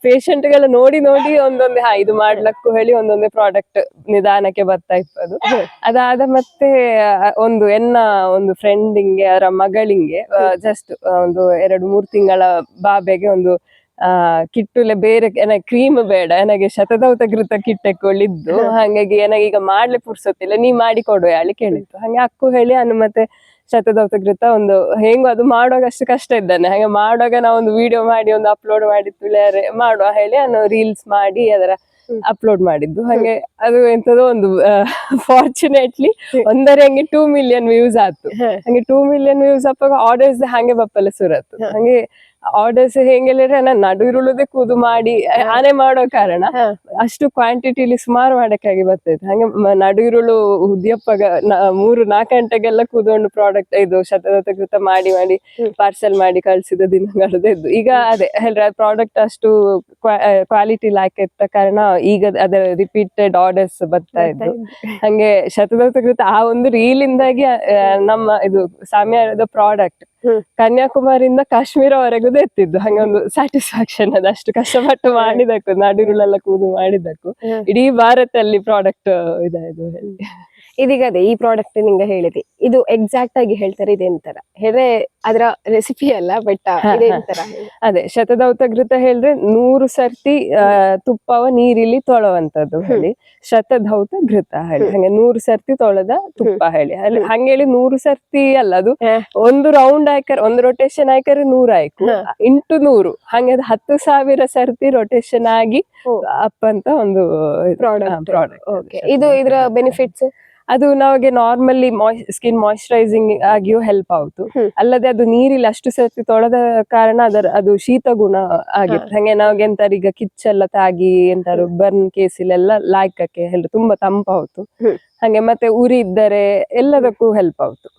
ಪೇಷಂಟ್ ಗಳ ನೋಡಿ ನೋಡಿ ಒಂದೊಂದೇ ಇದು ಮಾಡ್ಲಕ್ಕೂ ಹೇಳಿ ಒಂದೊಂದೇ ಪ್ರಾಡಕ್ಟ್ ನಿಧಾನಕ್ಕೆ ಬರ್ತಾ ಇಪ್ಪದು. ಅದಾದ ಮತ್ತೆ ಒಂದು ಫ್ರೆಂಡಿಂಗೆ ಅವರ ಮಗಳಿಂಗೆ ಜಸ್ಟ್ ಒಂದು 2-3 ತಿಂಗಳ ಬಾಬೆಗೆ ಒಂದು ಕಿಟ್ಟುಲೆ ಬೇರೆ ಕ್ರೀಮ್ ಬೇಡ ನನಗೆ ಶತದೌತ ಘೃತ ಕಿಟ್ಟೆಕೊಳ್ಳಿದ್ದು. ಹಾಗಾಗಿ ನನಗೀಗ ಮಾಡ್ಲಿ ಪುರ್ಸೊತ್ತಿಲ್ಲ, ನೀ ಮಾಡಿ ಕೊಡುವ ಹೇಳಿ ಕೇಳಿತ್ತು. ಹಂಗೆ ಅಕ್ಕು ಹೇಳಿ ನಾನು ಮತ್ತೆ ಶತದೌತ ಘೃತ ಒಂದು ಹೆಂಗು ಅದು ಮಾಡುವಾಗ ಅಷ್ಟು ಕಷ್ಟ ಇದ್ದಾನೆ. ಹಾಗೆ ಮಾಡುವಾಗ ನಾವು ಒಂದು ವಿಡಿಯೋ ಮಾಡಿ ಒಂದು ಅಪ್ಲೋಡ್ ಮಾಡಿ ತುಳಿಯಾರೆ ಮಾಡುವ ಹೇಳಿ ನಾನು ರೀಲ್ಸ್ ಮಾಡಿ ಅದರ ಅಪ್ಲೋಡ್ ಮಾಡಿದ್ದು. ಹಾಗೆ ಅದು ಎಂತದೋ ಒಂದು ಫಾರ್ಚುನೇಟ್ಲಿ ಹಂಗೆ 2 ಮಿಲಿಯನ್ ವ್ಯೂಸ್ ಆಯ್ತು. ಹಂಗೆ 2 ಮಿಲಿಯನ್ ವ್ಯೂಸ್ ಅಪ್ಪಾಗ ಆರ್ಡರ್ಸ್ ಹಂಗೆ ಬಪ್ಪಲ್ಲ ಸುರತ್ತು. ಹಂಗೆ ಆರ್ಡರ್ಸ್ ಹೆಂಗೆಲ್ಲ ನಾನು ನಡು ಇರುಳುದೇ ಕೂದು ಮಾಡಿ ಆನೆ ಮಾಡೋ ಕಾರಣ ಅಷ್ಟು ಕ್ವಾಂಟಿಟಿಲಿ ಸುಮಾರು ಮಾಡಕ್ಕಾಗಿ ಬರ್ತೈತೆ. ಹಂಗೆ ನಡು ಇರುಳು ಉದ್ಯಪ್ಪಾಗ 3-4 ಗಂಟೆಗೆಲ್ಲ ಕೂತ್ಕೊಂಡು ಪ್ರಾಡಕ್ಟ್ ಇದು ಶತದೌತ ಮಾಡಿ ಪಾರ್ಸೆಲ್ ಮಾಡಿ ಕಳ್ಸಿದ ದಿನಗಳದ್ದು. ಈಗ ಅದೇ ಹೇಳ್ರೆ ಪ್ರಾಡಕ್ಟ್ ಅಷ್ಟು ಕ್ವಾಲಿಟಿ ಲ್ಯಾಕ್ ಇತ್ತ ಕಾರಣ ಈಗ ಅದರ ರಿಪೀಟೆಡ್ ಆರ್ಡರ್ಸ್ ಬರ್ತಾ ಇದ್ದು. ಹಂಗೆ ಶತದೌತ ಆ ಒಂದು ರೀಲಿಂದಾಗಿ ನಮ್ಮ ಇದು ಸಾಮ್ಯದ ಪ್ರಾಡಕ್ಟ್ ಕನ್ಯಾಕುಮಾರಿಯಿಂದ ಕಾಶ್ಮೀರವರೆಗೂ ಎತ್ತಿದ್ದು. ಹಂಗೆ ಒಂದು ಸ್ಯಾಟಿಸ್ಫ್ಯಾಕ್ಷನ್ ಅದು ಅಷ್ಟು ಕಷ್ಟಪಟ್ಟು ಮಾಡಿದಕ್ಕೂ ನಡಿರುಳೆಲ್ಲ ಕೂದು ಮಾಡಿದಕ್ಕೂ ಇಡೀ ಭಾರತದಲ್ಲಿ ಪ್ರಾಡಕ್ಟ್ ಇದು ಹೇಳಿ. ಇದೀಗ ಅದೇ ಈ ಪ್ರಾಡಕ್ಟ್ ನಿಂಗೆ ಹೇಳಿದೆ, ಇದು ಎಕ್ಸಾಕ್ಟ್ ಆಗಿ ಹೇಳ್ತಾರೆ ಇದೆಂತರ ಹೇಳಿದ್ರೆ ಅದರ ರೆಸಿಪಿ ಅಲ್ಲ, ಬಟ್ ಇದೆಂತರ ಅದೇ ಶತದೌತ ಘೃತ ಹೇಳಿದ್ರೆ 100 ಸರ್ತಿ ತುಪ್ಪವ ನೀರಿಲಿ ತೊಳುವಂತದ್ದು ಹೇಳಿ ಶತದೌತ ಘೃತ ಹೇಳಿ. ಹಂಗೆ 100 ಸರ್ತಿ ತೊಳೆದ ತುಪ್ಪ ಹೇಳಿ ಹಂಗೇಳಿ 100 ಸರ್ತಿ ಅಲ್ಲ, ಅದು ಒಂದು ರೌಂಡ್ ಆಯ್ಕರ್ ಒಂದು ರೊಟೇಷನ್ ಆಯ್ಕರೆ 100 ಆಯ್ಕು ಇಂಟು 100 ಹಂಗೆ 10,000 ಸರ್ತಿ ರೊಟೇಷನ್ ಆಗಿ ಅಪ್ಪಂತ ಒಂದು ಪ್ರಾಡಕ್ಟ್. ಇದು ಇದರ ಬೆನಿಫಿಟ್ಸ್ ಅದು ನಮಗೆ ನಾರ್ಮಲಿ ಸ್ಕಿನ್ ಮಾಯಿಶ್ಚರೈಸಿಂಗ್ ಆಗಿಯೂ ಹೆಲ್ಪ್ ಆಯ್ತು. ಅಲ್ಲದೆ ಅದು ನೀರಿಲ್ಲ ಅಷ್ಟು ಸರ್ತಿ ತೊಳೆದ ಕಾರಣ ಅದು ಶೀತ ಗುಣ ಆಗಿತ್ತು. ಹಂಗೆ ನಾವ್ಗೆ ಎಂತಾರು ಈಗ ಕಿಚ್ಚೆಲ್ಲ ತಾಗಿ ಎಂತಾರು ಬರ್ನ್ ಕೇಸಿಲೆಲ್ಲ ಲಾಯ್ಕಕ್ಕೆ ಎಲ್ಲ ತುಂಬಾ ತಂಪಾಯ್ತು. ಹಂಗೆ ಮತ್ತೆ ಉರಿ ಇದ್ದರೆ ಎಲ್ಲದಕ್ಕೂ ಹೆಲ್ಪ್ ಆಯ್ತು.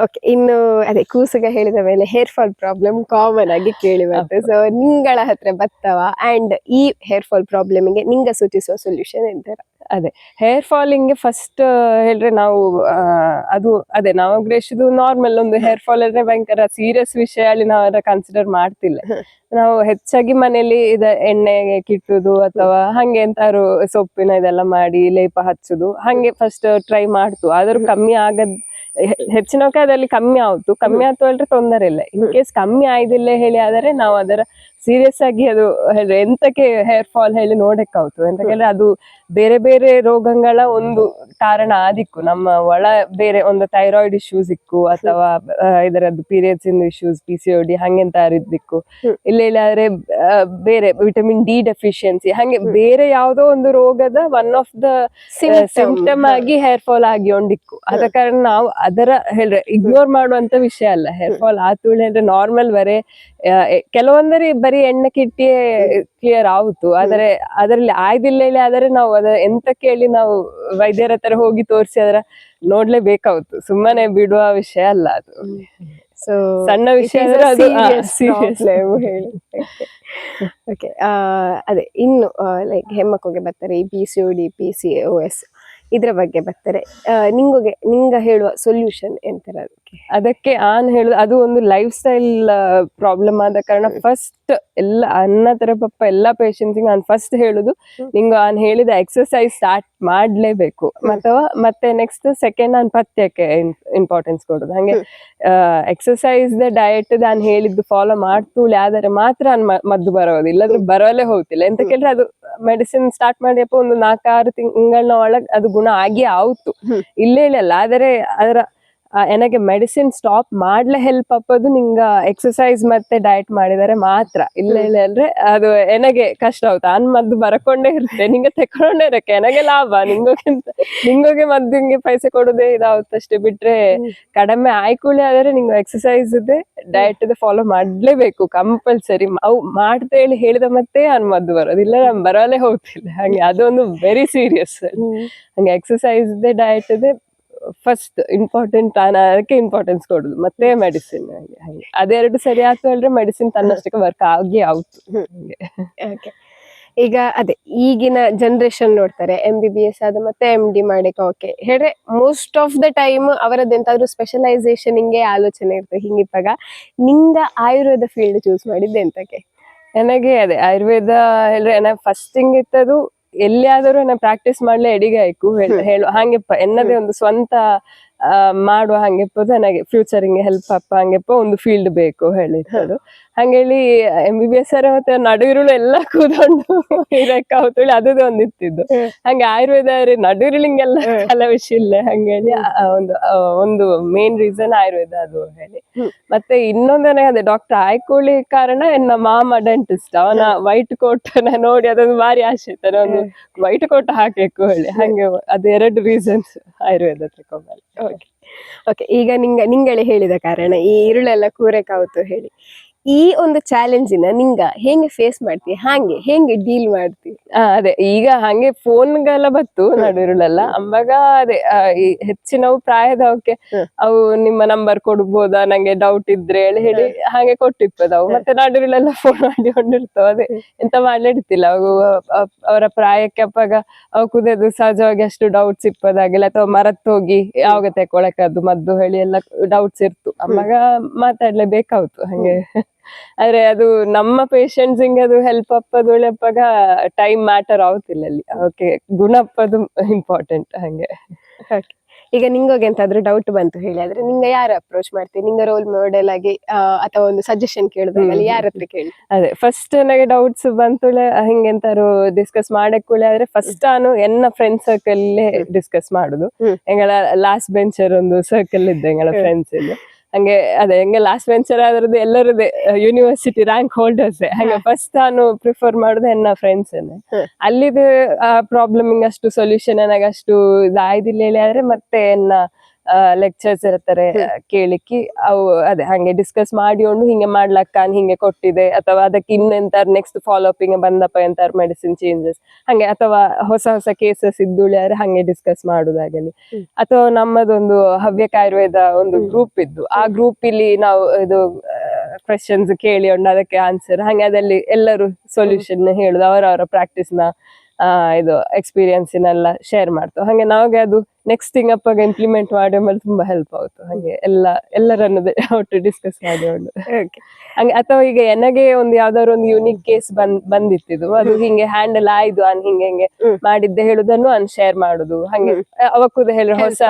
ಓಕೆ, ಇನ್ನು ಅದೇ ಕೂಸುಗ ಹೇಳಿದ ಮೇಲೆ ಹೇರ್ ಫಾಲ್ ಪ್ರಾಬ್ಲಮ್ ಕಾಮನ್ ಆಗಿ ಕೇಳಿ ಬರ್ತದೆ. ಸೊ ನಿಂಗಳ ಹತ್ರ ಬರ್ತವ ಅಂಡ್ ಈ ಹೇರ್ ಫಾಲ್ ಪ್ರಾಬ್ಲಮ್ಗೆ ನಿಂಗ ಸೂಚಿಸುವ ಸೊಲ್ಯೂಷನ್ ಎಂತಾರ? ಅದೇ ಹೇರ್ ಫಾಲಿಂಗ್ ಫಸ್ಟ್ ಹೇಳಿದ್ರೆ ನಾವು ಅದು ಅದೇ ನವಗ್ರೇಶದು ನಾರ್ಮಲ್ ಒಂದು ಹೇರ್ ಫಾಲ್ ಅಂದ್ರೆ ಭಯಂಕರ ಸೀರಿಯಸ್ ವಿಷಯ ಅಲ್ಲಿ ನಾವೆಲ್ಲ ಕನ್ಸಿಡರ್ ಮಾಡ್ತಿಲ್ಲ. ನಾವು ಹೆಚ್ಚಾಗಿ ಮನೇಲಿ ಎಣ್ಣೆ ಕಿಟ್ಟುದು ಅಥವಾ ಹಂಗೆ ಎಂತಾರು ಸೊಪ್ಪಿನ ಇದೆಲ್ಲ ಮಾಡಿ ಲೇಪ ಹಚ್ಚುದು ಹಂಗೆ ಫಸ್ಟ್ ಟ್ರೈ ಮಾಡ್ತು. ಆದ್ರೂ ಕಮ್ಮಿ ಆಗದ್ ಹೆಚ್ಚಿನ ಅದಲ್ಲಿ ಕಮ್ಮಿ ಆಯ್ತು. ಕಮ್ಮಿ ಆಯ್ತು ಹೇಳಿದ್ರೆ ತೊಂದರೆ ಇಲ್ಲ. ಇನ್ ಕೇಸ್ ಕಮ್ಮಿ ಆಯ್ದಿಲ್ಲ ಹೇಳಿ ಆದರೆ ನಾವು ಅದರ ಸೀರಿಯಸ್ ಆಗಿ ಅದು ಹೇಳಿದ್ರೆ ಎಂತಕ್ಕೆ ಹೇರ್ ಫಾಲ್ ಹೇಳಿ ನೋಡಕ್ಕಾಯ್ತು ಅಂತ ಹೇಳಿದ್ರೆ ಅದು ಬೇರೆ ಬೇರೆ ರೋಗಗಳ ಒಂದು ಕಾರಣ ಆದಿಕ್ಕು. ನಮ್ಮ ಒಳ ಬೇರೆ ಒಂದು ಥೈರಾಯ್ಡ್ ಇಶ್ಯೂಸ್ ಇಕ್ಕು ಅಥವಾ ಇದರದ್ದು ಪೀರಿಯಡ್ಸ್ ಇನ್ ಇಶ್ಯೂಸ್ PCOD ಹಂಗೆಂತ ಇದ್ದಿಕ್ಕು. ಇಲ್ಲ ಇಲ್ಲಾದ್ರೆ ಬೇರೆ ವಿಟಮಿನ್ D ಡೆಫಿಷಿಯನ್ಸಿ ಹಂಗೆ ಬೇರೆ ಯಾವ್ದೋ ಒಂದು ರೋಗದ ಒನ್ ಆಫ್ ದ ಸಿಂಪ್ಟಮ್ ಆಗಿ ಹೇರ್ ಫಾಲ್ ಆಗಿ ಒಂದಿಕ್ಕು. ಆದ ಕಾರಣ ನಾವು ಅದರ ಹೇಳಿದ್ರೆ ಇಗ್ನೋರ್ ಮಾಡುವಂತ ವಿಷಯ ಅಲ್ಲ. ಹೇರ್ ಫಾಲ್ ಆತು ಹೇಳಿದ್ರೆ ನಾರ್ಮಲ್ ಬರೇ ಕೆಲವೊಂದರೆ ಬರೀ ಎಣ್ಣೆ ಕಿಟ್ಟಿ ಕ್ಲಿಯರ್ ಆಗುತ್ತು. ಆದ್ರೆ ಅದರಲ್ಲಿ ಆಯ್ದಿಲ್ಲ ಹೇಳಿ ಆದರೆ ನಾವು ಅದ ಎಂತ ಕೇಳಿ ನಾವು ವೈದ್ಯರ ಹತ್ರ ಹೋಗಿ ತೋರಿಸಿ ಅದರ ನೋಡ್ಲೇಬೇಕಾಗುತ್ತು. ಸುಮ್ಮನೆ ಬಿಡುವ ವಿಷಯ ಅಲ್ಲ ಅದು. ಸೊ ಸಣ್ಣ ವಿಷಯ ಅಂದ್ರೆ ಅದು serious. ಓಕೆ, ಅದೇ ಇನ್ನು ಲೈಕ್ ಹೆಣ್ಮಕ್ಳಿಗೆ ಬರ್ತಾರೆ ಈ PCOD PCOS ಇದ್ರ ಬಗ್ಗೆ ಬರ್ತಾರೆ. ನಿಂಗ ಹೇಳುವ ಸೊಲ್ಯೂಷನ್ ಎಂತರ ಅದಕ್ಕೆ ನಾನ್ ಹೇಳುದು ಅದು ಒಂದು ಲೈಫ್ ಸ್ಟೈಲ್ ಪ್ರಾಬ್ಲಮ್ ಆದ ಕಾರಣ ಫಸ್ಟ್ ಎಲ್ಲ ಅನ್ನ ತರ ಪಪ್ಪ ಎಲ್ಲಾ ಪೇಷಂಟ್ಸ್ ನಾನು ಫಸ್ಟ್ ಹೇಳುದು ನಿಂಗೆ ನಾನು ಹೇಳಿದ ಎಕ್ಸರ್ಸೈಸ್ ಸ್ಟಾರ್ಟ್ ಮಾಡ್ಲೇಬೇಕು. ಮತ್ತೆ ನೆಕ್ಸ್ಟ್ ಸೆಕೆಂಡ್ ನಾನು ಪಥ್ಯಕ್ಕೆ ಇಂಪಾರ್ಟೆನ್ಸ್ ಕೊಡುದು. ಹಂಗೆ ಎಕ್ಸರ್ಸೈಸ್ ಡಯಟ್ ನಾನು ಹೇಳಿದ್ದು ಫಾಲೋ ಮಾಡ್ತೂಳೆ ಆದರೆ ಮಾತ್ರ ನಾನು ಮದ್ದು ಬರೋದು, ಇಲ್ಲಾಂದ್ರೆ ಬರೋಲ್ಲೇ ಹೋಗ್ತಿಲ್ಲ. ಎಂತ ಕೇಳಿದ್ರೆ ಅದು ಮೆಡಿಸಿನ್ ಸ್ಟಾರ್ಟ್ ಮಾಡಿಯಪ್ಪ ಒಂದು 4-6 ತಿಂಗಳ ಒಳಗೆ ಅದು ಗುಣ ಆಗಿ ಆಯ್ತು ಇಲ್ಲ ಹೇಳಲ್ಲ. ಆದರೆ ಅದರ ನನಗೆ ಮೆಡಿಸಿನ್ ಸ್ಟಾಪ್ ಮಾಡ್ಲೇ ಹೆಲ್ಪ್ ಅಪ್ಪದು ನಿಂಗ ಎಕ್ಸರ್ಸೈಸ್ ಮತ್ತೆ ಡಯಟ್ ಮಾಡಿದರೆ ಮಾತ್ರ. ಇಲ್ಲ ಅಂದ್ರೆ ಅದು ನನಗೆ ಕಷ್ಟ ಆಗುತ್ತೆ. ನಾನ್ ಮದ್ದು ಬರಕೊಂಡೇ ಇರುತ್ತೆ, ನಿಂಗೆ ತಕೊಂಡೇ ಇರಕ್ಕೆ ನನಗೆ ಲಾಭ. ನಿಂಗೋಗೆ ಮದ್ದಿಗೆ ಪೈಸೆ ಕೊಡೋದೇ ಇದಾವತ್ತಷ್ಟೇ ಬಿಟ್ರೆ ಕಡಿಮೆ ಆಯ್ಕೂಲಿ ಆದರೆ ನಿಂಗೆ ಎಕ್ಸರ್ಸೈಸ್ ಡಯಟ್ ಫಾಲೋ ಮಾಡ್ಲೇಬೇಕು ಕಂಪಲ್ಸರಿ. ಅವು ಮಾಡ್ತಾ ಹೇಳಿದ ಮತ್ತೆ ನಾನು ಮದ್ದು ಬರೋದು, ಇಲ್ಲ ನಾನು ಬರೋಲ್ಲೇ ಹೋಗ್ತಿಲ್ಲ. ಹಂಗೆ ಅದೊಂದು ವೆರಿ ಸೀರಿಯಸ್. ಹಂಗೆ ಎಕ್ಸರ್ಸೈಸ್ ಡಯಟ್ ಫಸ್ಟ್ ಇಂಪಾರ್ಟೆಂಟ್. ಅದಕ್ಕೆ ಇಂಪಾರ್ಟೆನ್ಸ್ ಕೊಡುದು, ಮತ್ತೆ ಮೆಡಿಸಿನ್. ಹಾಗೆ ಅದೆರಡು ಸರಿ ಆಯ್ತು ಹೇಳಿದ್ರೆ ಮೆಡಿಸಿನ್ ತನ್ನಷ್ಟಕ್ಕೆ ವರ್ಕ್ ಆಗಿ ಆಯ್ತು. ಈಗ ಅದೇ ಈಗಿನ ಜನರೇಷನ್ ನೋಡ್ತಾರೆ MBBS ಆದ ಮತ್ತೆ MD ಮಾಡಕ್ಕೆ ಓಕೆ ಹೇಳಿದ್ರೆ ಮೋಸ್ಟ್ ಆಫ್ ದ ಟೈಮ್ ಅವರದ್ದು ಎಂತಾದ್ರೂ ಸ್ಪೆಷಲೈಸೇಷನ್ ಹಿಂಗೆ ಆಲೋಚನೆ ಇರ್ತದೆ. ಹಿಂಗಿಪ್ಪಾಗ ನಿಂಗ ಆಯುರ್ವೇದ ಫೀಲ್ಡ್ ಚೂಸ್ ಮಾಡಿದ್ದೆ ಎಂತಕ್ಕೆ? ನನಗೆ ಅದೇ ಆಯುರ್ವೇದ ಹೇಳಿದ್ರೆ ಫಸ್ಟ್ ಹಿಂಗ್ ಇತ್ತದು ಎಲ್ಲಿಯಾದರೂ ಪ್ರಾಕ್ಟೀಸ್ ಮಾಡ್ಲೇ ಎಡಿಗೆ ಆಯ್ಕು ಹೇಳು ಹಂಗೆಪ್ಪ ಎನ್ನದೇ ಒಂದು ಸ್ವಂತ ಮಾಡುವ ಹಂಗೆಪ್ಪ ನನಗೆ ಫ್ಯೂಚರ್ ಹಿಂಗೆ ಹೆಲ್ಪ್ ಅಪ್ಪ ಹಂಗೆಪ್ಪ ಒಂದು ಫೀಲ್ಡ್ ಬೇಕು ಹೇಳಿರ್ತದು. ಹಂಗೇಳಿ MBBS ಮತ್ತೆ ನಡುವಿರುಳು ಎಲ್ಲ ಕೂತ್ಕೊಂಡು ಇರಕ್ಕೆ ಅವತ್ತೇಳಿ ಅದು ಒಂದಿತ್ತಿದ್ದು. ಹಂಗೆ ಆಯುರ್ವೇದ ನಡುವಿರುಳಿಂಗೆಲ್ಲ ಕಲ ವಿಷಯ ಇಲ್ಲ ಹಂಗೇಳಿ ಒಂದು ಮೇನ್ ರೀಸನ್ ಆಯುರ್ವೇದ ಅದು ಹೇಳಿ. ಮತ್ತೆ ಇನ್ನೊಂದು ನನಗೆ ಅದೇ ಡಾಕ್ಟರ್ ಆಯ್ಕೊಳ್ಳಿ ಕಾರಣ ನನ್ನ ಮಾಮ ಡೆಂಟಿಸ್ಟ್, ಅವನ ವೈಟ್ ಕೋಟ್ ನೋಡಿ ಅದೊಂದು ಭಾರಿ ಆಸೆ ಇತ್ತು, ಒಂದು ವೈಟ್ ಕೋಟ್ ಹಾಕಬೇಕು ಹೇಳಿ. ಹಂಗೆ ಅದು 2 ರೀಸನ್ಸ್ ಆಯುರ್ವೇದ ತಕೊಂಬಲ್ಲಿ. ಓಕೆ, ಈಗ ನಿಂಗಳೇ ಹೇಳಿದ ಕಾರಣ ಈ ಇರುಳೆಲ್ಲ ಕೂರಕ್ಕಾವತ್ತು ಹೇಳಿ ಈ ಒಂದು ಚಾಲೆಂಜಿನ ನಿಂಗ ಹೆಂಗೆ ಫೇಸ್ ಮಾಡ್ತಿ, ಹೆಂಗೆ ಡೀಲ್ ಮಾಡ್ತಿ? ಅದೇ ಈಗ ಹಂಗೆ ಫೋನ್ಗೆಲ್ಲ ಬತ್ತು ನಡುವಿರುಳೆಲ್ಲ ಅಂಬಾಗ ಅದೇ ಹೆಚ್ಚಿನವು ಪ್ರಾಯದವಕ್ಕೆ ಅವು ನಿಮ್ಮ ನಂಬರ್ ಕೊಡ್ಬೋದಾ ನಂಗೆ ಡೌಟ್ ಇದ್ರೆ ಹೇಳಿ ಹಾಗೆ ಕೊಟ್ಟಿಪ್ಪದವು. ಮತ್ತೆ ನಡುವಿರುಳೆಲ್ಲ ಫೋನ್ ಮಾಡಿಕೊಂಡಿರ್ತಾವ. ಅದೇ ಎಂತ ಮಾಡ್ಲಿಡ್ತಿಲ್ಲ ಅವು ಅವರ ಪ್ರಾಯಕ್ಕೆ ಅಪ್ಪಾಗ ಅವು ಕುದಿಯೋದು ಸಹಜವಾಗಿ ಅಷ್ಟು ಡೌಟ್ಸ್ ಇಪ್ಪದಾಗಿಲ್ಲ ಅಥವಾ ಮರತ್ ಹೋಗಿ ಯಾವಾಗ ತೆಕೊಳಕದ್ದು ಮದ್ದು ಹೇಳಿ ಎಲ್ಲ ಡೌಟ್ಸ್ ಇರ್ತು. ಅಮ್ಮಾಗ ಮಾತಾಡ್ಲೇಬೇಕಾಯ್ತು ಹಂಗೆ. ಆದ್ರೆ ಅದು ನಮ್ಮ ಪೇಷಂಟ್ಸ್ ಹಿಂಗೆ ಅದು ಹೆಲ್ಪ್ ಅಪ್ಪದು ಒಳ್ಳೆಪ್ಪಾಗ ಟೈಮ್ ಮ್ಯಾಟರ್ ಆಗುತ್ತಿಲ್ಲ ಅಲ್ಲಿ. ಓಕೆ, ಗುಣಪ್ಪದು ಇಂಪಾರ್ಟೆಂಟ್ ಹಂಗೆ. ಈಗ ನಿಂಗೋಗೆ ಎಂತಾದ್ರೂ ಡೌಟ್ ಬಂತು ಹೇಳಿ ಆದ್ರೆ ನಿಂಗ ಯಾರು ಅಪ್ರೋಚ್ ಮಾಡ್ತೀವಿ? ನಿಂಗ ರೋಲ್ ಮಾಡೆಲ್ ಆಗಿ ಅಥವಾ ಒಂದು ಸಜೆಷನ್ ಕೇಳಿದಾಗ ಯಾರ ಹತ್ರ ಕೇಳಿ? ಅದೇ ಫಸ್ಟ್ ನನಗೆ ಡೌಟ್ಸ್ ಬಂತು ಹಿಂಗೆಂತಾರು ಡಿಸ್ಕಸ್ ಮಾಡಕ್ಕೂಳೆ ಆದ್ರೆ ಫಸ್ಟ್ ನಾನು ಎನ್ನ ಫ್ರೆಂಡ್ ಸರ್ಕಲ್ ಡಿಸ್ಕಸ್ ಮಾಡುದು. ಎಂಗಳ ಲಾಸ್ಟ್ ಬೆಂಚರ್ ಒಂದು ಸರ್ಕಲ್ ಇದ್ದೆ ಎಂಗಳ ಫ್ರೆಂಡ್ಸ್ ಇಂದ. ಹಂಗೆ ಅದೇ ಹೆಂಗೆ ಲಾಸ್ಟ್ ಬೆಂಚರ್ ಆದ್ರದ್ದು ಎಲ್ಲರದೇ ಯೂನಿವರ್ಸಿಟಿ ರ್ಯಾಂಕ್ ಹೋಲ್ಡರ್ಸ್. ಹಂಗೆ ಫಸ್ಟ್ ನಾನು ಪ್ರಿಫರ್ ಮಾಡುದು ಎನ್ನ ಫ್ರೆಂಡ್ಸ್ ಅಲ್ಲಿದು ಪ್ರಾಬ್ಲಮ್ ಅಷ್ಟು ಸೊಲ್ಯೂಷನ್ ನನಗೆ ಅಷ್ಟು ಇದಾಯ್ದಿಲ್ಲ ಹೇಳಿ ಆದ್ರೆ ಮತ್ತೆ ಎನ್ನ ಲೆಕ್ಚರ್ಸ್ ಇರ್ತಾರೆ ಕೇಳಿಕ್ಕಿ ಅವು ಅದೇ ಹಂಗೆ ಡಿಸ್ಕಸ್ ಮಾಡಿಕೊಂಡು ಹಿಂಗೆ ಮಾಡ್ಲಕ್ಕ ಹಿಂಗೆ ಕೊಟ್ಟಿದೆ ಅಥವಾ ಅದಕ್ಕೆ ಇನ್ನೆಂತ ನೆಕ್ಸ್ಟ್ ಫಾಲೋ ಅಪ್ ಹಿಂಗೆ ಬಂದಪ್ಪ ಎಂತಾರು ಮೆಡಿಸಿನ್ ಚೇಂಜಸ್ ಹಂಗೆ ಅಥವಾ ಹೊಸ ಹೊಸ ಕೇಸಸ್ ಇದ್ದುಳಿ ಆದ್ರೆ ಹಂಗೆ ಡಿಸ್ಕಸ್ ಮಾಡುದಾಗಲಿ. ಅಥವಾ ನಮ್ಮದೊಂದು ಹವ್ಯಕ ಆಯುರ್ವೇದ ಒಂದು ಗ್ರೂಪ್ ಇದ್ದು ಆ ಗ್ರೂಪ್ ಇಲ್ಲಿ ನಾವು ಇದು ಕ್ವೆಶನ್ಸ್ ಕೇಳಿಕೊಂಡು ಅದಕ್ಕೆ ಆನ್ಸರ್ ಹಂಗೆ ಅದಲ್ಲಿ ಎಲ್ಲರೂ ಸೊಲ್ಯೂಷನ್ ಹೇಳುದು ಅವರವರ ಪ್ರಾಕ್ಟೀಸ್ ನ ಇದು ಎಕ್ಸ್ಪೀರಿಯನ್ಸಿನೆಲ್ಲ ಶೇರ್ ಮಾಡ್ತು. ಹಾಗೆ ನಾವ್ಗೆ ಅದು ನೆಕ್ಸ್ಟ್ ಥಿಂಗ್ ಅಪ್ಪಾಗ ಇಂಪ್ಲಿಮೆಂಟ್ ಮಾಡಿ ಆಮೇಲೆ ತುಂಬಾ ಹೆಲ್ಪ್ ಆಯ್ತು. ಹಾಗೆ ಎಲ್ಲರನ್ನು ಒಟ್ಟು ಡಿಸ್ಕಸ್ ಮಾಡಿಕೊಂಡು ಹಂಗೆ. ಅಥವಾ ಈಗ ನನಗೆ ಒಂದು ಯಾವ್ದಾದ್ರು ಒಂದು ಯೂನಿಕ್ ಕೇಸ್ ಬಂದಿತ್ತಿದ್ದು, ಅದು ಹಿಂಗೆ ಹ್ಯಾಂಡಲ್ ಆಯ್ದು ಹಿಂಗೆ ಮಾಡಿದ್ದೆ ಹೇಳುದನ್ನು ಶೇರ್ ಮಾಡುದು, ಹಂಗೆ ಅವಕ್ಕೂದ ಹೇಳಿ ಹೊಸ